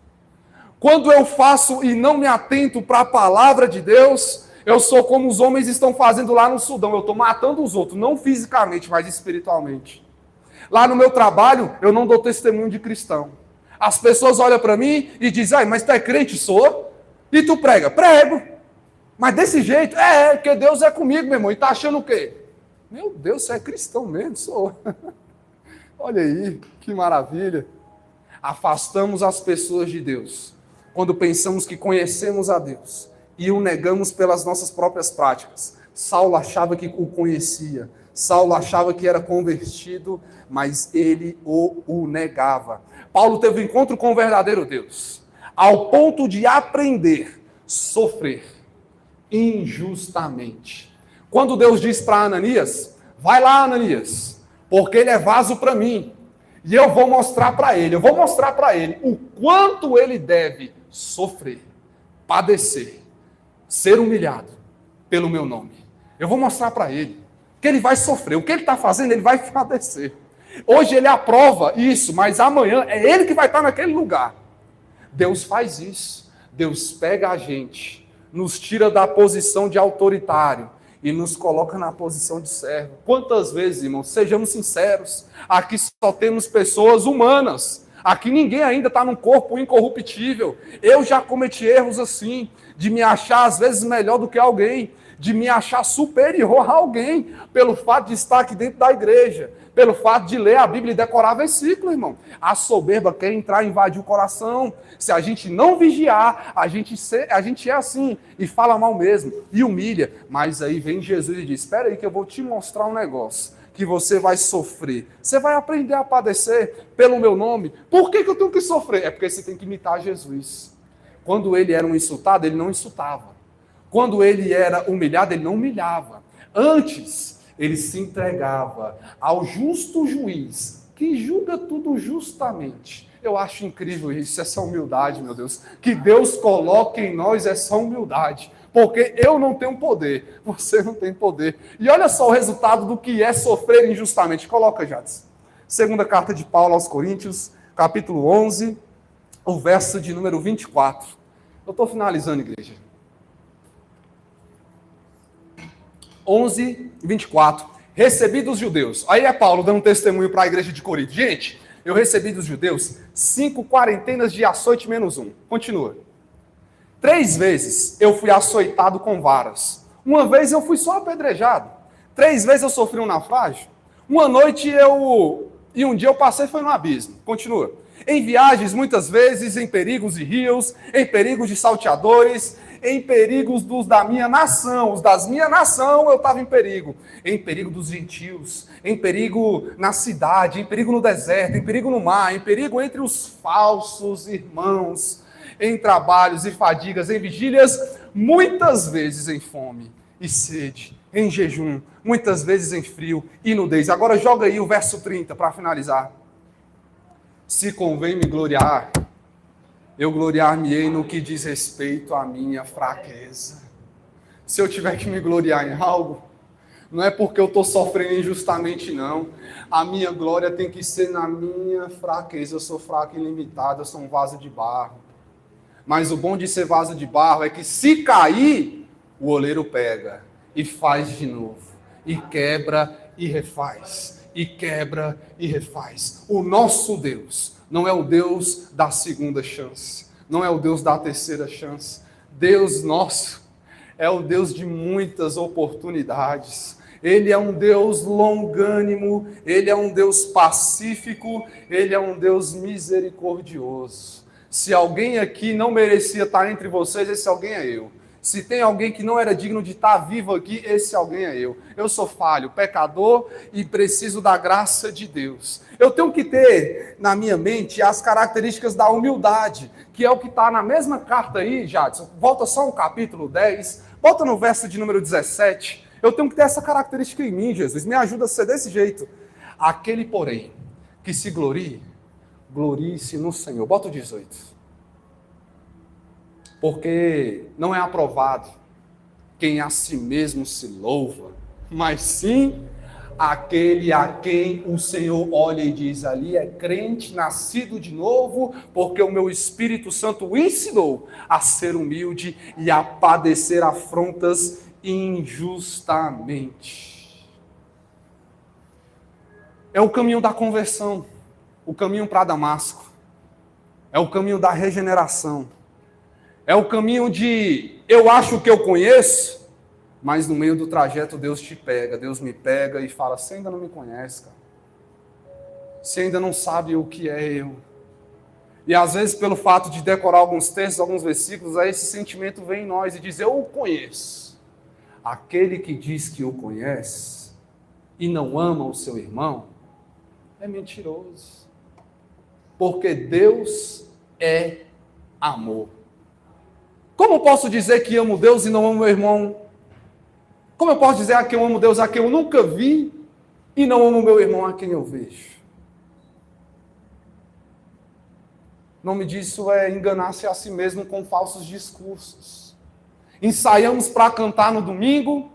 Quando eu faço e não me atento para a palavra de Deus, eu sou como os homens estão fazendo lá no Sudão. Eu estou matando os outros, não fisicamente, mas espiritualmente. Lá no meu trabalho, eu não dou testemunho de cristão. As pessoas olham para mim e dizem: ai, mas tu é crente? Sou. E tu prega? Prego. Mas desse jeito? Porque Deus é comigo, meu irmão. E tá achando o quê? Meu Deus, você é cristão mesmo? Sou. Olha aí, que maravilha. Afastamos as pessoas de Deus quando pensamos que conhecemos a Deus e o negamos pelas nossas próprias práticas. Saulo achava que o conhecia, Saulo achava que era convertido, mas ele o negava. Paulo teve um encontro com o verdadeiro Deus, ao ponto de aprender a sofrer injustamente. Quando Deus diz para Ananias: vai lá, Ananias, porque ele é vaso para mim, e eu vou mostrar para ele o quanto ele deve sofrer, padecer, ser humilhado pelo meu nome. Eu vou mostrar para ele que ele vai sofrer, o que ele está fazendo, ele vai padecer. Hoje ele aprova isso, mas amanhã é ele que vai estar naquele lugar. Deus faz isso. Deus pega a gente, nos tira da posição de autoritário e nos coloca na posição de servo. Quantas vezes, irmãos, sejamos sinceros, aqui só temos pessoas humanas. Aqui ninguém ainda está num corpo incorruptível. Eu já cometi erros assim, de me achar às vezes melhor do que alguém, de me achar superior a alguém, pelo fato de estar aqui dentro da igreja, pelo fato de ler a Bíblia e decorar versículo, irmão. A soberba quer entrar e invadir o coração. Se a gente não vigiar, a gente é assim, e fala mal mesmo, e humilha. Mas aí vem Jesus e diz, espera aí que eu vou te mostrar um negócio, que você vai sofrer. Você vai aprender a padecer pelo meu nome. Por que eu tenho que sofrer? É porque você tem que imitar Jesus. Quando ele era um insultado, ele não insultava. Quando ele era humilhado, ele não humilhava. Antes, ele se entregava ao justo juiz, que julga tudo justamente. Eu acho incrível isso, essa humildade, meu Deus. Que Deus coloque em nós essa humildade. Porque eu não tenho poder, você não tem poder. E olha só o resultado do que é sofrer injustamente. Coloca, Jades. Segunda carta de Paulo aos Coríntios, capítulo 11, o verso de número 24. Eu estou finalizando, igreja. 11, 24. Recebi dos judeus. Aí é Paulo dando testemunho para a igreja de Corinto. Gente, eu recebi dos judeus 5 quarentenas de açoite menos 1. Continua. 3 vezes eu fui açoitado com varas. 1 vez eu fui só apedrejado. 3 vezes eu sofri um naufrágio. 1 noite e um dia eu passei foi no abismo. Continua. Em viagens, muitas vezes, em perigos de rios, em perigos de salteadores, em perigos dos da minha nação. Os das minha nação eu estava em perigo dos gentios, em perigo na cidade, em perigo no deserto, em perigo no mar, em perigo entre os falsos irmãos, em trabalhos e fadigas, em vigílias, muitas vezes em fome e sede, em jejum, muitas vezes em frio e nudez. Agora joga aí o verso 30 para finalizar. Se convém me gloriar, eu gloriar-me-ei no que diz respeito à minha fraqueza. Se eu tiver que me gloriar em algo, não é porque eu estou sofrendo injustamente, não. A minha glória tem que ser na minha fraqueza. Eu sou fraco e limitado, eu sou um vaso de barro. Mas o bom de ser vaso de barro é que se cair, o oleiro pega e faz de novo. E quebra e refaz. E quebra e refaz. O nosso Deus não é o Deus da segunda chance. Não é o Deus da terceira chance. Deus nosso é o Deus de muitas oportunidades. Ele é um Deus longânimo. Ele é um Deus pacífico. Ele é um Deus misericordioso. Se alguém aqui não merecia estar entre vocês, esse alguém é eu. Se tem alguém que não era digno de estar vivo aqui, esse alguém é eu. Eu sou falho, pecador e preciso da graça de Deus. Eu tenho que ter na minha mente as características da humildade, que é o que está na mesma carta aí, Jadson. Volta só um capítulo 10, volta no verso de número 17. Eu tenho que ter essa característica em mim, Jesus. Me ajuda a ser desse jeito. Aquele, porém, que se glorie, glorie-se no Senhor. Bota o 18. Porque não é aprovado quem a si mesmo se louva, mas sim aquele a quem o Senhor olha e diz, ali é crente, nascido de novo, porque o meu Espírito Santo o ensinou a ser humilde e a padecer afrontas injustamente. É o caminho da conversão, o caminho para Damasco, é o caminho da regeneração. É o caminho de, eu acho que eu conheço, mas no meio do trajeto Deus te pega, Deus me pega e fala, você ainda não me conhece, cara. Você ainda não sabe o que é eu. E às vezes pelo fato de decorar alguns textos, alguns versículos, aí esse sentimento vem em nós e diz, eu o conheço. Aquele que diz que o conhece e não ama o seu irmão, é mentiroso. Porque Deus é amor. Como posso dizer que amo Deus e não amo meu irmão? Como eu posso dizer que eu amo Deus a quem eu nunca vi e não amo meu irmão a quem eu vejo? O nome disso é enganar-se a si mesmo com falsos discursos. Ensaiamos para cantar no domingo,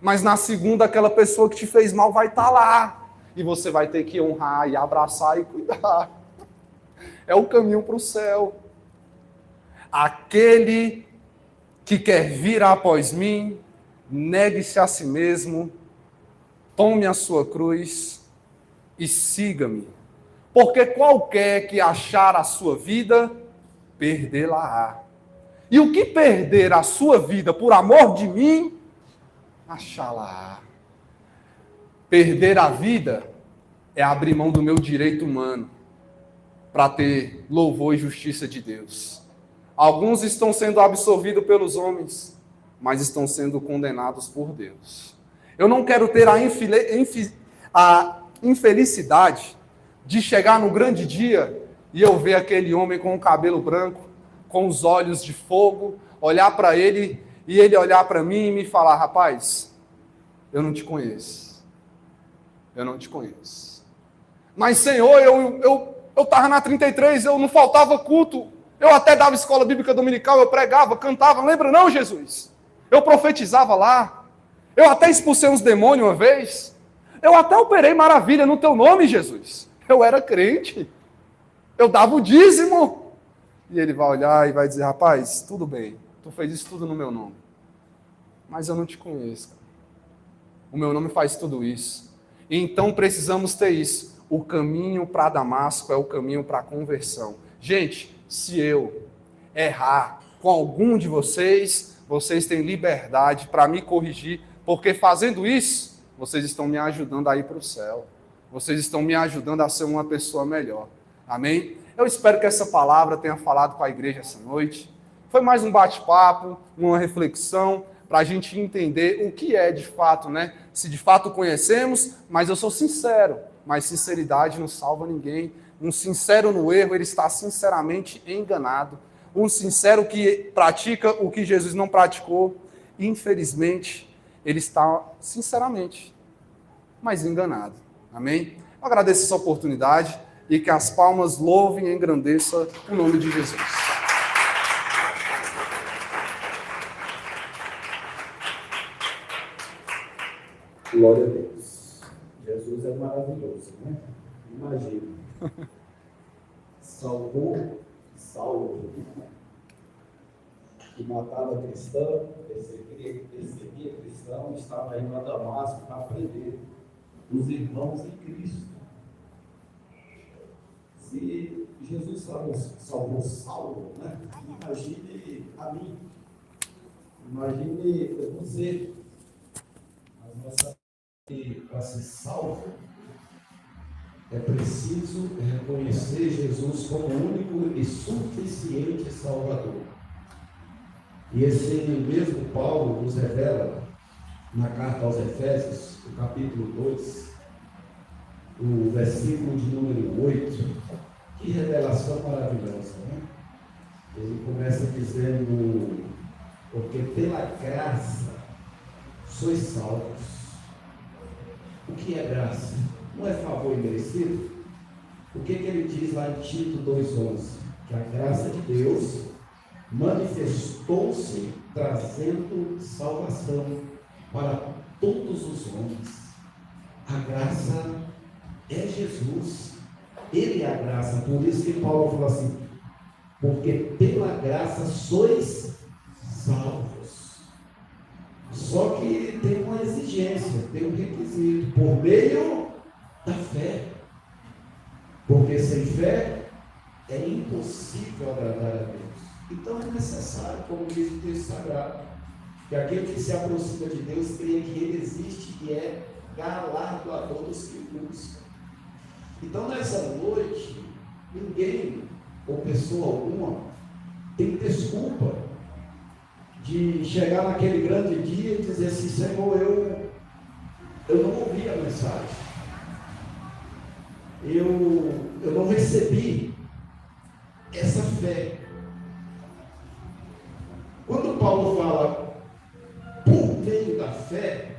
mas na segunda aquela pessoa que te fez mal vai estar lá. E você vai ter que honrar e abraçar e cuidar. É o caminho para o céu. Aquele que quer vir após mim, negue-se a si mesmo, tome a sua cruz e siga-me. Porque qualquer que achar a sua vida, perdê-la-á. E o que perder a sua vida por amor de mim, achá-la-á. Perder a vida é abrir mão do meu direito humano para ter louvor e justiça de Deus. Alguns estão sendo absolvidos pelos homens, mas estão sendo condenados por Deus. Eu não quero ter a infelicidade de chegar no grande dia e eu ver aquele homem com o cabelo branco, com os olhos de fogo, olhar para ele e ele olhar para mim e me falar: rapaz, eu não te conheço. Eu não te conheço. Mas, Senhor, eu estava na 33, eu não faltava culto. Eu até dava escola bíblica dominical, eu pregava, cantava. Lembra não, Jesus? Eu profetizava lá. Eu até expulsei uns demônios uma vez. Eu até operei maravilha no teu nome, Jesus. Eu era crente. Eu dava o dízimo. E ele vai olhar e vai dizer: rapaz, tudo bem. Tu fez isso tudo no meu nome. Mas eu não te conheço. Cara. O meu nome faz tudo isso. E então precisamos ter isso. O caminho para Damasco é o caminho para a conversão. Gente, se eu errar com algum de vocês, vocês têm liberdade para me corrigir, porque fazendo isso, vocês estão me ajudando a ir para o céu. Vocês estão me ajudando a ser uma pessoa melhor. Amém? Eu espero que essa palavra tenha falado com a igreja essa noite. Foi mais um bate-papo, uma reflexão, para a gente entender o que é de fato, né? Se de fato conhecemos, mas eu sou sincero. Mas sinceridade não salva ninguém. Um sincero no erro, ele está sinceramente enganado. Um sincero que pratica o que Jesus não praticou, infelizmente, ele está sinceramente, mas enganado. Amém? Eu agradeço essa oportunidade e que as palmas louvem e engrandeçam o nome de Jesus. Glória a Deus. Jesus é maravilhoso, né? Imagina. Salvou Saulo, que matava cristão, perseguia cristão, estava indo a Damasco para prender os irmãos em Cristo. Se Jesus salvou Saulo, né? Imagine a mim, imagine você. Mas nós sabemos que para ser salvo é preciso reconhecer Jesus como único e suficiente Salvador. E esse mesmo Paulo nos revela na carta aos Efésios, no capítulo 2, o versículo de número 8. Que revelação maravilhosa, né? Ele começa dizendo: porque pela graça sois salvos. O que é graça? Não é favor imerecido? O que ele diz lá em Tito 2,11? Que a graça de Deus manifestou-se trazendo salvação para todos os homens. A graça é Jesus. Ele é a graça. Por isso que Paulo fala assim: porque pela graça sois salvos. Só que tem uma exigência, tem um requisito, por meio da fé. Porque sem fé é impossível agradar a Deus. Então é necessário, como diz o texto sagrado, que aquele que se aproxima de Deus creia que Ele existe e é galardoador dos que buscam. Então nessa noite, ninguém, ou pessoa alguma, tem desculpa de chegar naquele grande dia e dizer assim: Senhor, eu não ouvi a mensagem, eu não recebi essa fé. Quando Paulo fala por meio da fé,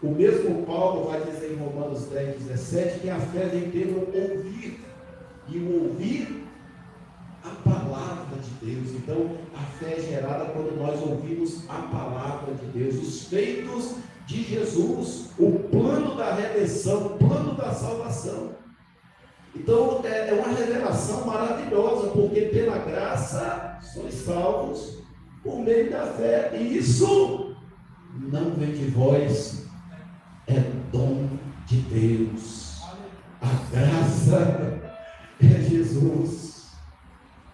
o mesmo Paulo vai dizer em Romanos 10:17 que a fé vem pelo ouvir, e o ouvir a palavra de Deus. Então, a fé é gerada quando nós ouvimos a palavra de Deus, os feitos de Jesus, o plano da redenção, o plano da salvação. Então, é uma revelação maravilhosa, porque pela graça sois salvos por meio da fé. E isso não vem de vós, é dom de Deus. A graça é Jesus.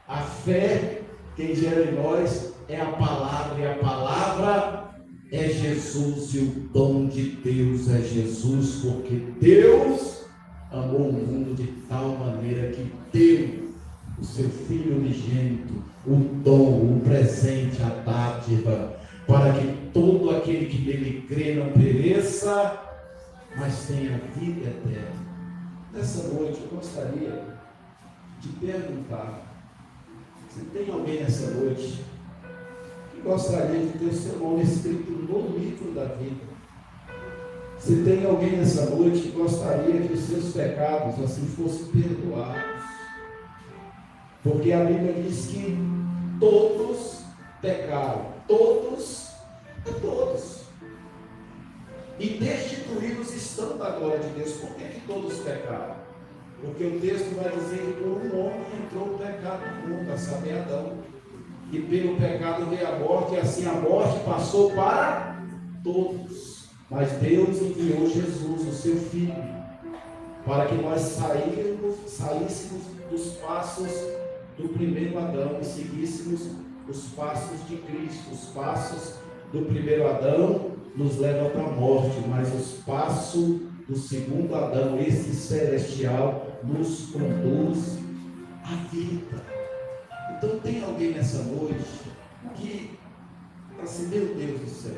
A fé, quem gera em nós, é a palavra, e a palavra é Jesus, e o dom de Deus é Jesus, porque Deus amou o mundo de tal maneira que deu o seu Filho unigênito, o dom, o presente, a dádiva, para que todo aquele que nele crê não pereça, mas tenha vida eterna. Nessa noite eu gostaria de perguntar, se tem alguém nessa noite que gostaria de ter o seu nome escrito no livro da vida? Se tem alguém nessa noite que gostaria que os seus pecados assim fossem perdoados? Porque a Bíblia diz que todos pecaram, todos, e destituídos estão da glória de Deus. Por que todos pecaram? Porque o texto vai dizer que por um homem entrou o pecado no mundo, a saber, Adão. E pelo pecado veio a morte, e assim a morte passou para todos. Mas Deus enviou Jesus, o seu Filho, para que nós saíssemos dos passos do primeiro Adão e seguíssemos os passos de Cristo. Os passos do primeiro Adão nos levam para a morte, mas os passos do segundo Adão, esse celestial, nos conduz à vida. Então tem alguém nessa noite que está assim, meu Deus do céu,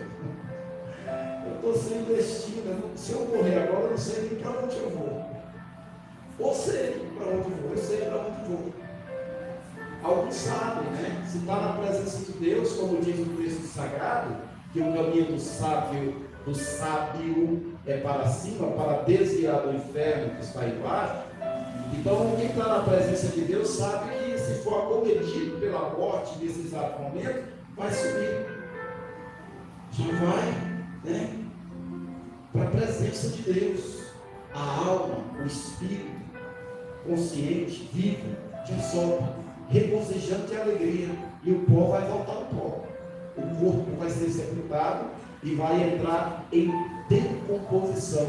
eu estou sem destino, se eu morrer agora eu não sei nem para onde eu vou. Ou sei para onde vou, eu sei para onde vou. Alguns sabem, né? Se está na presença de Deus, como diz o texto sagrado, que o caminho do sábio é para cima, para desviar do inferno que está embaixo. Então, quem está na presença de Deus sabe que se for acometido pela morte nesse exato momento, vai subir. Já vai, né? Para a presença de Deus. A alma, o espírito, consciente, vivo, de sol, regozijante de alegria. E o pó vai voltar ao pó. O corpo vai ser sepultado e vai entrar em decomposição.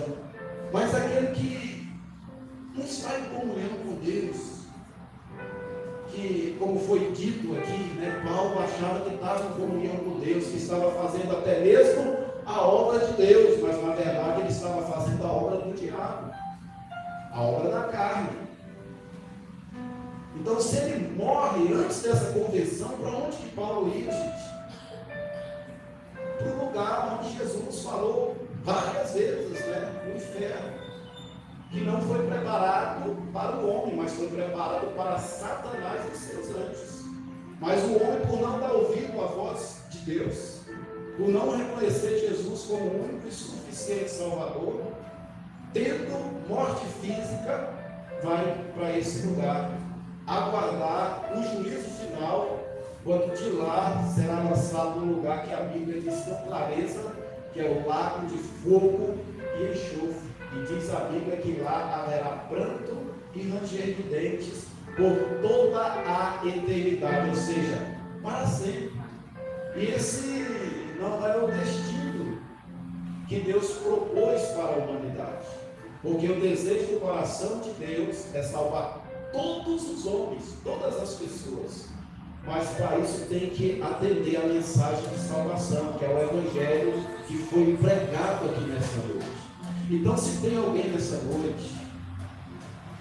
Mas aquele que não está em comunhão com Deus, que, como foi dito aqui, né, Paulo achava que estava em comunhão com Deus, que estava fazendo até mesmo a obra de Deus, mas na verdade ele estava fazendo a obra do diabo, a obra da carne. Então, se ele morre antes dessa conversão, para onde que Paulo ia, gente? Para o lugar onde Jesus falou várias vezes, né? O inferno, que não foi preparado para o homem, mas foi preparado para Satanás e seus anjos. Mas o homem, por não dar ouvido à voz de Deus, por não reconhecer Jesus como o único e suficiente Salvador, tendo morte física, vai para esse lugar, aguardar o juízo final, quando de lá será lançado no lugar que a Bíblia diz com clareza, que é o lago de fogo e enxofre. E diz a Bíblia que lá haverá pranto e ranger de dentes por toda a eternidade, ou seja, para sempre. E esse não é o destino que Deus propôs para a humanidade, porque o desejo do coração de Deus é salvar todos os homens, todas as pessoas. Mas para isso tem que atender a mensagem de salvação, que é o Evangelho que foi pregado aqui nessa noite. Então, se tem alguém nessa noite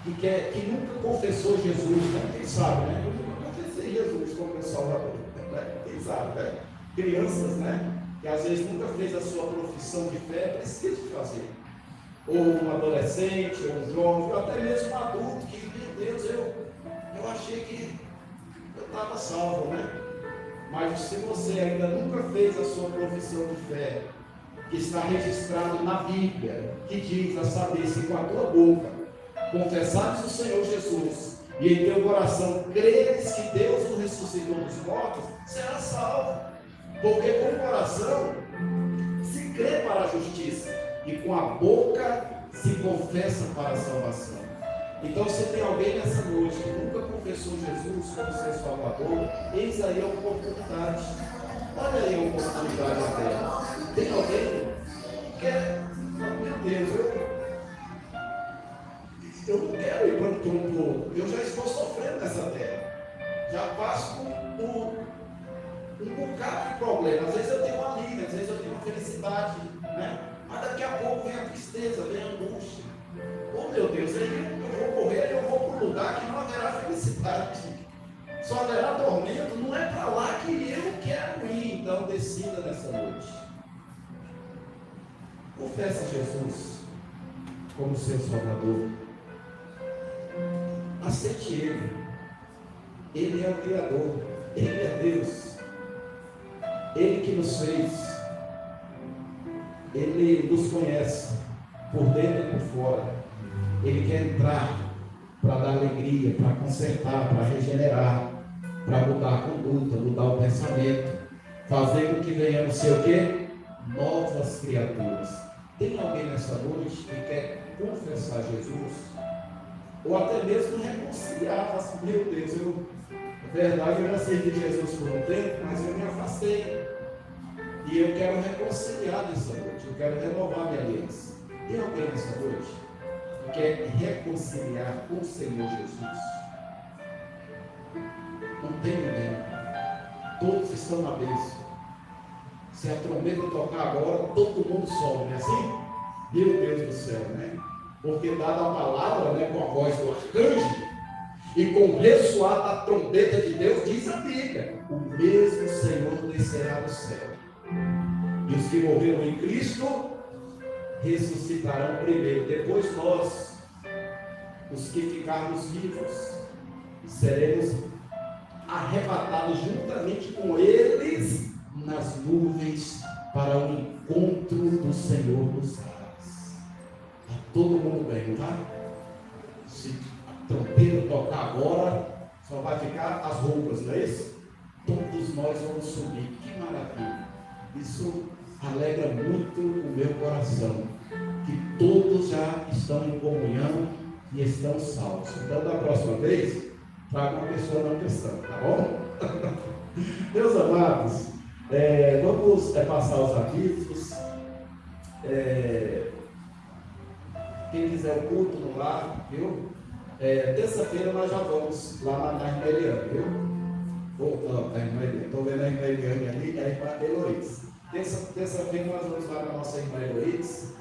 que nunca confessou Jesus, né? Quem sabe, né? Eu nunca confessei Jesus como meu Salvador, né? Quem sabe, né? Crianças, né? Que às vezes nunca fez a sua profissão de fé, precisa de fazer. Ou um adolescente, ou um jovem, ou até mesmo um adulto, que, meu Deus, eu achei que eu estava salvo, né? Mas se você ainda nunca fez a sua profissão de fé, que está registrado na Bíblia, que diz a saber se com a tua boca confessares o Senhor Jesus e em teu coração creres que Deus o ressuscitou dos mortos, será salvo. Porque com o coração se crê para a justiça e com a boca se confessa para a salvação. Então, se tem alguém nessa noite que nunca confessou Jesus como seu Salvador, eis aí a oportunidade. Olha aí a oportunidade na terra. Tem alguém que quer, meu Deus, eu não quero ir para o trono, eu já estou sofrendo nessa terra. Já passo por um bocado de problema. Às vezes eu tenho uma alegria, às vezes eu tenho uma felicidade, né? Mas daqui a pouco vem a tristeza, vem a angústia. Oh meu Deus, aí eu vou correr, eu vou para um lugar que não haverá felicidade, só haverá tormento, não é para lá que eu quero ir. Então decida nessa noite. Confessa Jesus como seu Salvador. Aceite Ele. Ele é o Criador. Ele é Deus. Ele que nos fez. Ele nos conhece por dentro e por fora. Ele quer entrar para dar alegria, para consertar, para regenerar, para mudar a conduta, mudar o pensamento, fazer com que venhamos ser o quê? Novas criaturas. Tem alguém nessa noite que quer confessar Jesus? Ou até mesmo reconciliar, assim, meu Deus, é verdade, eu já servi Jesus por um tempo, mas eu me afastei. E eu quero reconciliar nessa noite, eu quero renovar minha aliança. Tem alguém nessa noite que quer reconciliar com o Senhor Jesus? Não tem ninguém. Todos estão na bênção. Se a trombeta tocar agora, todo mundo sobe, não é assim? Meu Deus do céu, né? Porque dada a palavra, né, com a voz do arcanjo e com o ressoar da trombeta de Deus, diz a Bíblia: o mesmo Senhor descerá do céu. E os que morreram em Cristo ressuscitarão primeiro. Depois nós, os que ficarmos vivos, seremos arrebatados juntamente com eles nas nuvens para o encontro do Senhor nos ares. Está todo mundo bem, não tá? Se a trombeta tocar agora, só vai ficar as roupas, não é isso? Todos nós vamos subir. Que maravilha! Isso alegra muito o meu coração, que todos já estão em comunhão e estão salvos. Então, da próxima vez, traga uma pessoa não cristã, tá bom? Meus amados, vamos passar os avisos. Quem quiser o culto no lar, viu? Terça-feira nós já vamos lá na irmã Eliane, viu? Voltando a irmã Eliane. Estou vendo a irmã Eliane ali e a irmã Eloísa. Terça-feira nós vamos lá na nossa irmã Eloísa.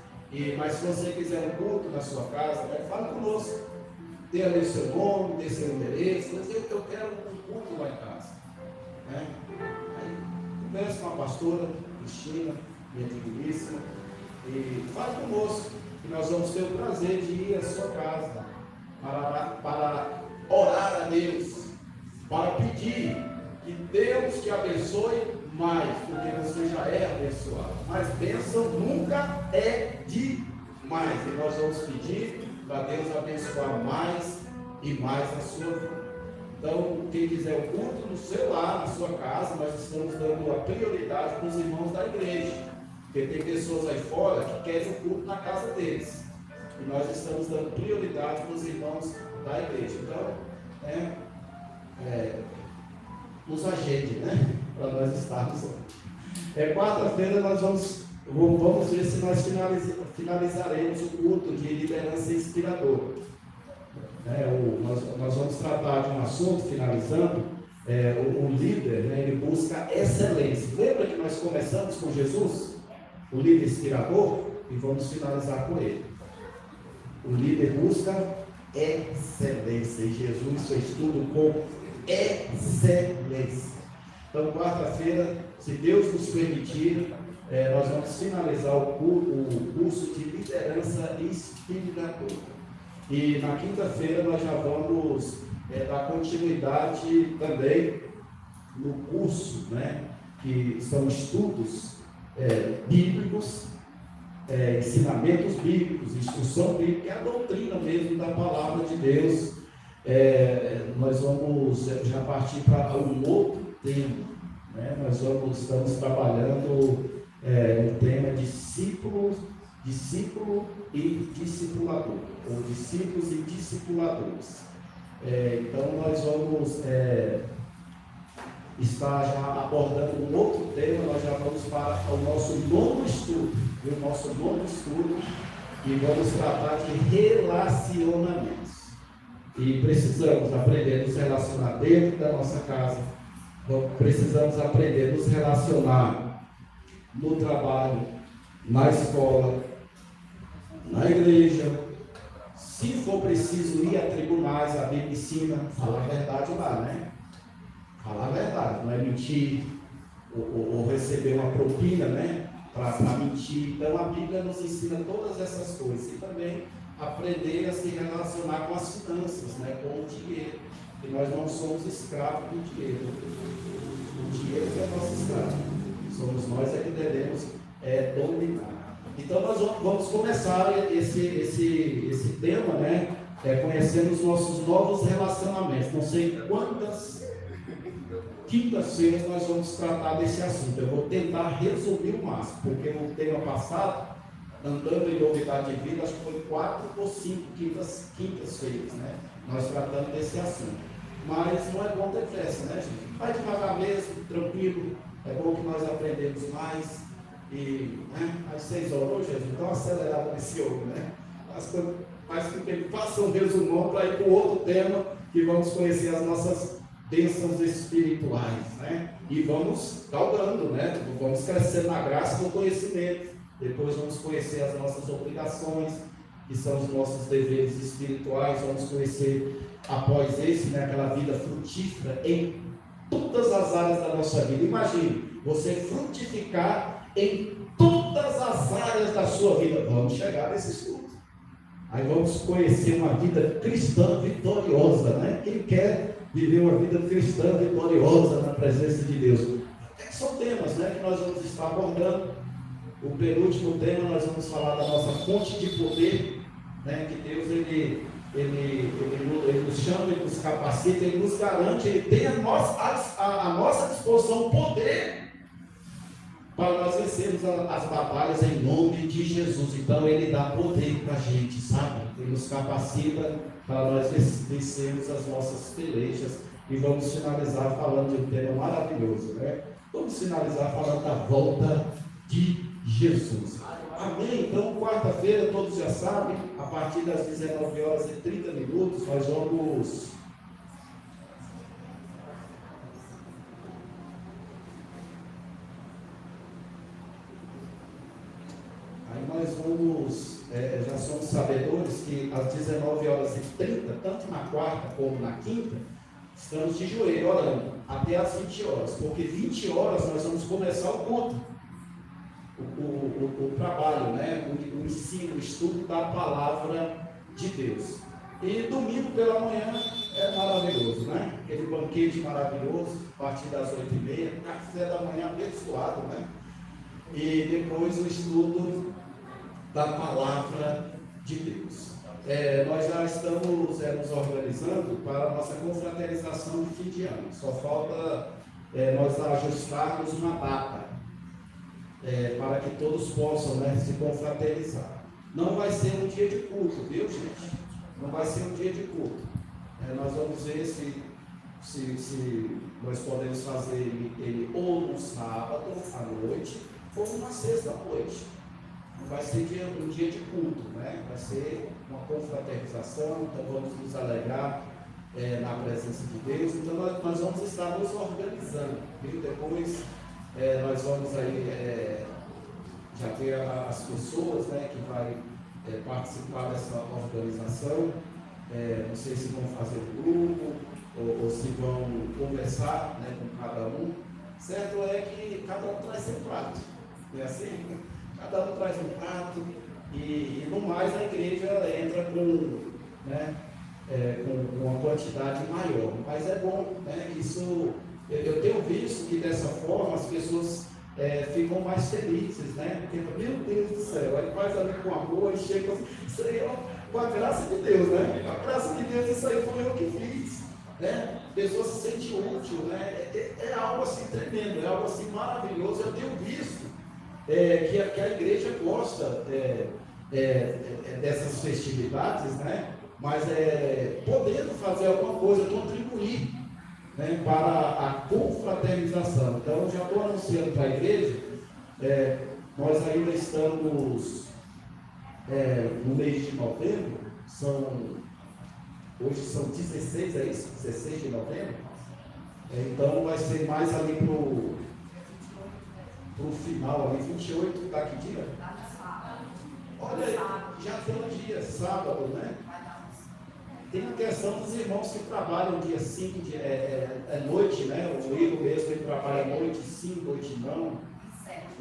Mas se você quiser um culto na sua casa, fala conosco. Dê ali o seu nome, dê seu endereço. Eu quero um culto lá em casa. Aí converse com a pastora Cristina, minha digníssima, e fale conosco, que nós vamos ter o prazer de ir à sua casa para orar a Deus, para pedir que Deus te abençoe mais, porque você já é abençoado. Mas bênção nunca é demais. E nós vamos pedir para Deus abençoar mais e mais a sua vida. Então, quem quiser o culto no seu lar, na sua casa, nós estamos dando a prioridade para os irmãos da igreja. Porque tem pessoas aí fora que querem o culto na casa deles. E nós estamos dando prioridade para os irmãos da igreja. Então, nos agende, né? Para nós estarmos lá. Quarta-feira nós vamos ver se nós finalizaremos o culto de liderança inspiradora. Nós vamos tratar de um assunto, finalizando, o líder, né, ele busca excelência. Lembra que nós começamos com Jesus? O líder inspirador, e vamos finalizar com ele. O líder busca excelência, e Jesus fez tudo com excelência. Então, quarta-feira, se Deus nos permitir, nós vamos finalizar o curso de liderança inspiradora. E na quinta-feira nós já vamos dar continuidade também no curso, né, que são estudos bíblicos, ensinamentos bíblicos, instrução bíblica, é a doutrina mesmo da palavra de Deus. Nós vamos já partir para um outro tema, né? Nós estamos trabalhando o tema discípulo e discipulador, ou discípulos e discipuladores. Então nós vamos estar já abordando um outro tema. Nós já vamos para o nosso novo estudo, e vamos tratar de relacionamentos. E precisamos aprender a nos relacionar dentro da nossa casa, precisamos aprender a nos relacionar no trabalho, na escola, na igreja, Se for preciso ir a tribunais, a Bíblia ensina, falar a verdade lá, né? Falar a verdade, não é mentir ou receber uma propina, né? Para mentir. Então a Bíblia nos ensina todas essas coisas e também aprender a se relacionar com as finanças, né? Com o dinheiro. E nós não somos escravos do dinheiro. O dinheiro que é nosso escravo. Somos nós que devemos dominar. Então nós vamos começar esse tema, né? Conhecendo os nossos novos relacionamentos. Não sei quantas quintas-feiras nós vamos tratar desse assunto. Eu vou tentar resumir o máximo, porque no tema passado, andando em novidade de vida, acho que foi 4 ou 5 quintas-feiras, né? Nós tratamos desse assunto. Mas não é bom ter pressa, né, gente? Vai devagar mesmo, tranquilo. É bom que nós aprendemos mais. E às 6 horas, Jesus, então acelerado nesse homem, né? Mas que ele faça um resumão para ir para o outro tema, que vamos conhecer as nossas bênçãos espirituais, né? E vamos galgando, né? Vamos crescendo na graça e no conhecimento. Depois vamos conhecer as nossas obrigações, que são os nossos deveres espirituais. Vamos conhecer, após esse, né, aquela vida frutífera em todas as áreas da nossa vida. Imagine, você frutificar em todas as áreas da sua vida. Vamos chegar nesse estudo. Aí vamos conhecer uma vida cristã vitoriosa, né? Quem quer viver uma vida cristã vitoriosa na presença de Deus? São temas, né, que nós vamos estar abordando. O penúltimo tema nós vamos falar da nossa fonte de poder, né? Que Deus ele nos chama, ele nos capacita, ele nos garante, ele tem a nossa disposição poder para nós vencermos as batalhas em nome de Jesus. Então ele dá poder para a gente, sabe? Ele nos capacita para nós vencermos as nossas pelejas. E vamos finalizar falando de um tema maravilhoso, né? Vamos finalizar falando da volta de Jesus. Amém? Então, quarta-feira, todos já sabem, a partir das 19 horas e 30 minutos, nós vamos já somos sabedores que às 19 horas e 30, tanto na quarta como na quinta, estamos de joelho orando, até às 20 horas, porque 20 horas nós vamos começar o culto, o trabalho, né? O ensino, o estudo da palavra de Deus. E domingo pela manhã é maravilhoso, né? Aquele banquete maravilhoso, a partir das 8h30, café da manhã abençoado, né? E depois o estudo da palavra de Deus. Nós já estamos nos organizando para a nossa confraternização de fim de ano. Só falta nós ajustarmos uma data para que todos possam, né, se confraternizar. Não vai ser um dia de culto, viu, gente? Não vai ser um dia de culto. Nós vamos ver se nós podemos fazer ele ou no sábado à noite ou numa sexta à noite. Não vai ser um dia de culto, né? Vai ser uma confraternização, então vamos nos alegrar na presença de Deus. Então nós vamos estar nos organizando, viu? Depois nós vamos aí já ter as pessoas, né, que vai participar dessa organização. Não sei se vão fazer um grupo ou se vão conversar, né, com cada um. Certo é que cada um traz seu prato, não é assim? Cada um traz um prato e no mais a igreja entra com, né, com uma quantidade maior. Mas é bom, né? Isso eu tenho visto que dessa forma as pessoas ficam mais felizes, né? Porque, meu Deus do céu, aí faz ali com amor e chega assim, isso aí com a graça de Deus, né? Com a graça de Deus, isso aí foi eu que fiz, né? A pessoa se sente útil, né? É algo assim tremendo, é algo assim maravilhoso. Eu tenho visto que a igreja gosta dessas festividades, né? Mas podendo fazer alguma coisa, contribuir, né, para a confraternização. Então, já estou anunciando para a igreja, nós ainda estamos no mês de novembro, hoje são 16, é isso? 16 de novembro? Então, vai ser mais ali para o final, ali, 28, tá que dia? Olha, já tem um dia, sábado, né? Tem a questão dos irmãos que trabalham dia 5, é noite, né? O Igor mesmo ele trabalha noite sim, noite não.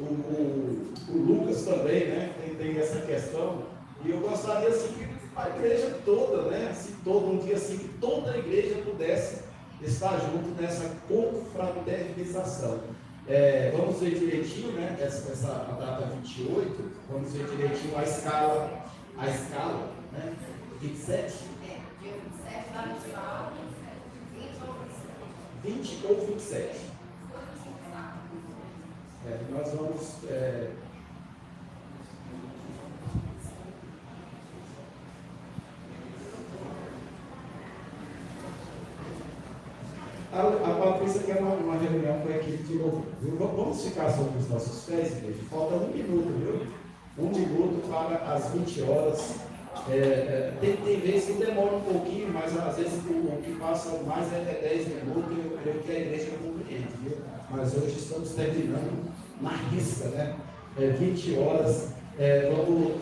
O Lucas também, né? Tem essa questão. E eu gostaria assim que a igreja toda, né? Assim, todo um dia assim, que toda a igreja pudesse estar junto nessa confraternização. Vamos ver direitinho, né? A data 28, vamos ver direitinho a escala, né? 27? Dia 27 lá no sábado, 20 ou 27. Nós vamos. A Patrícia quer uma reunião com a equipe de novo. Vamos ficar sobre os nossos pés, igreja? Falta 1 minuto, viu? 1 minuto para as 20 horas. Tem vezes que demora um pouquinho, mas às vezes o que passa mais é 10 minutos. Eu creio que a igreja compreende, viu? Mas hoje estamos terminando na risca, né? 20 horas.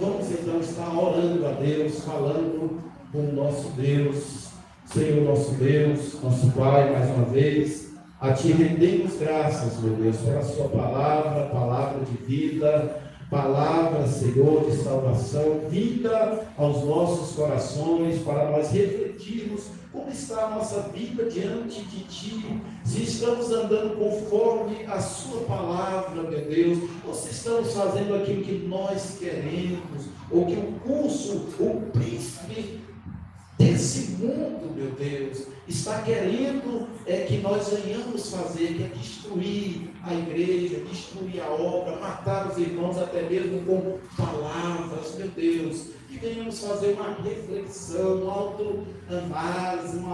Vamos então estar orando a Deus, falando com o nosso Deus. Senhor nosso Deus, nosso Pai, mais uma vez, a Ti rendemos graças, meu Deus, pela Sua palavra, palavra de vida, palavra, Senhor, de salvação, vida aos nossos corações, para nós refletirmos como está a nossa vida diante de Ti, se estamos andando conforme a Sua palavra, meu Deus, ou se estamos fazendo aquilo que nós queremos, ou que o curso, o príncipe desse mundo, meu Deus, está querendo que nós venhamos fazer, que é destruir a igreja, destruir a obra, matar os irmãos até mesmo com palavras, meu Deus, que venhamos fazer uma reflexão, uma autoanálise, um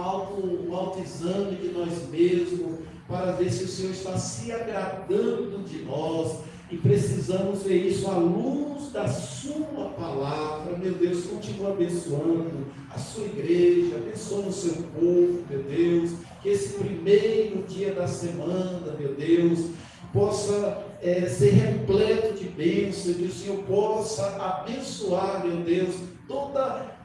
autoexame de nós mesmos, para ver se o Senhor está se agradando de nós. E precisamos ver isso à luz da Sua palavra. Meu Deus, continua abençoando a Sua igreja, abençoa o Seu povo, meu Deus. Que esse primeiro dia da semana, meu Deus, possa ser repleto de bênçãos, que o Senhor possa abençoar, meu Deus,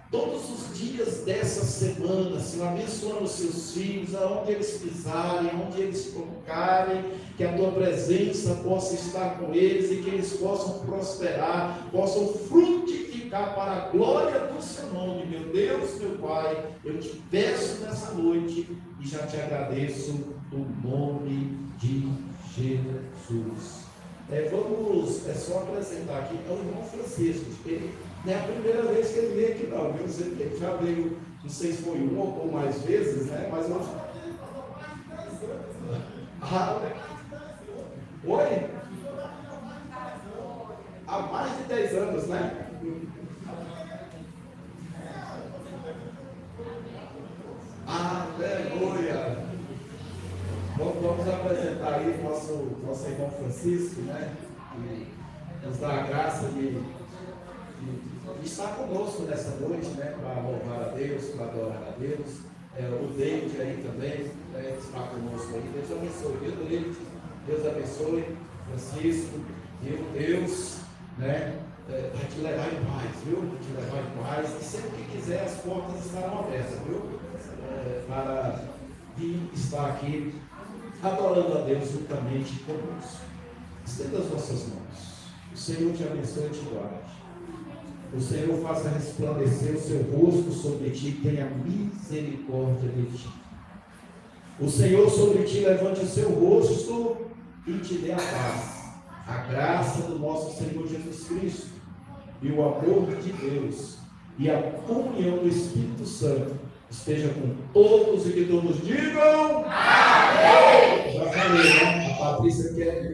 todos os dias dessa semana, Senhor, abençoando os Seus filhos, aonde eles pisarem, aonde eles tocarem, que a Tua presença possa estar com eles e que eles possam prosperar, possam frutificar para a glória do Seu nome, meu Deus, meu Pai. Eu te peço nessa noite e já te agradeço no nome de Jesus. Vamos só apresentar aqui, é o irmão Francisco. Ele não é a primeira vez que ele veio aqui, não, viu? Ele já veio, não sei se foi uma ou mais vezes, né? Mas eu... Oi? Há mais de 10 anos, né? Aleluia! Vamos apresentar aí nosso irmão Francisco, né? Que nos dá a graça de estar conosco nessa noite, né? Para louvar a Deus, para adorar a Deus. O David aí também, né? Está conosco aí. Deus abençoe, viu, David? Deus abençoe, Francisco, viu? Deus, né? Vai te levar em paz, viu? Vai te levar em paz. E sempre que quiser, as portas estarão abertas, viu? Para vir estar aqui adorando a Deus juntamente conosco. Estenda as vossas mãos. O Senhor te abençoe e te guarde. O Senhor faça resplandecer o seu rosto sobre ti e tenha misericórdia de ti. O Senhor sobre ti levante o seu rosto e te dê a paz. A graça do nosso Senhor Jesus Cristo e o amor de Deus e a comunhão do Espírito Santo esteja com todos e que todos digam amém. Já falei, né? A Patrícia quer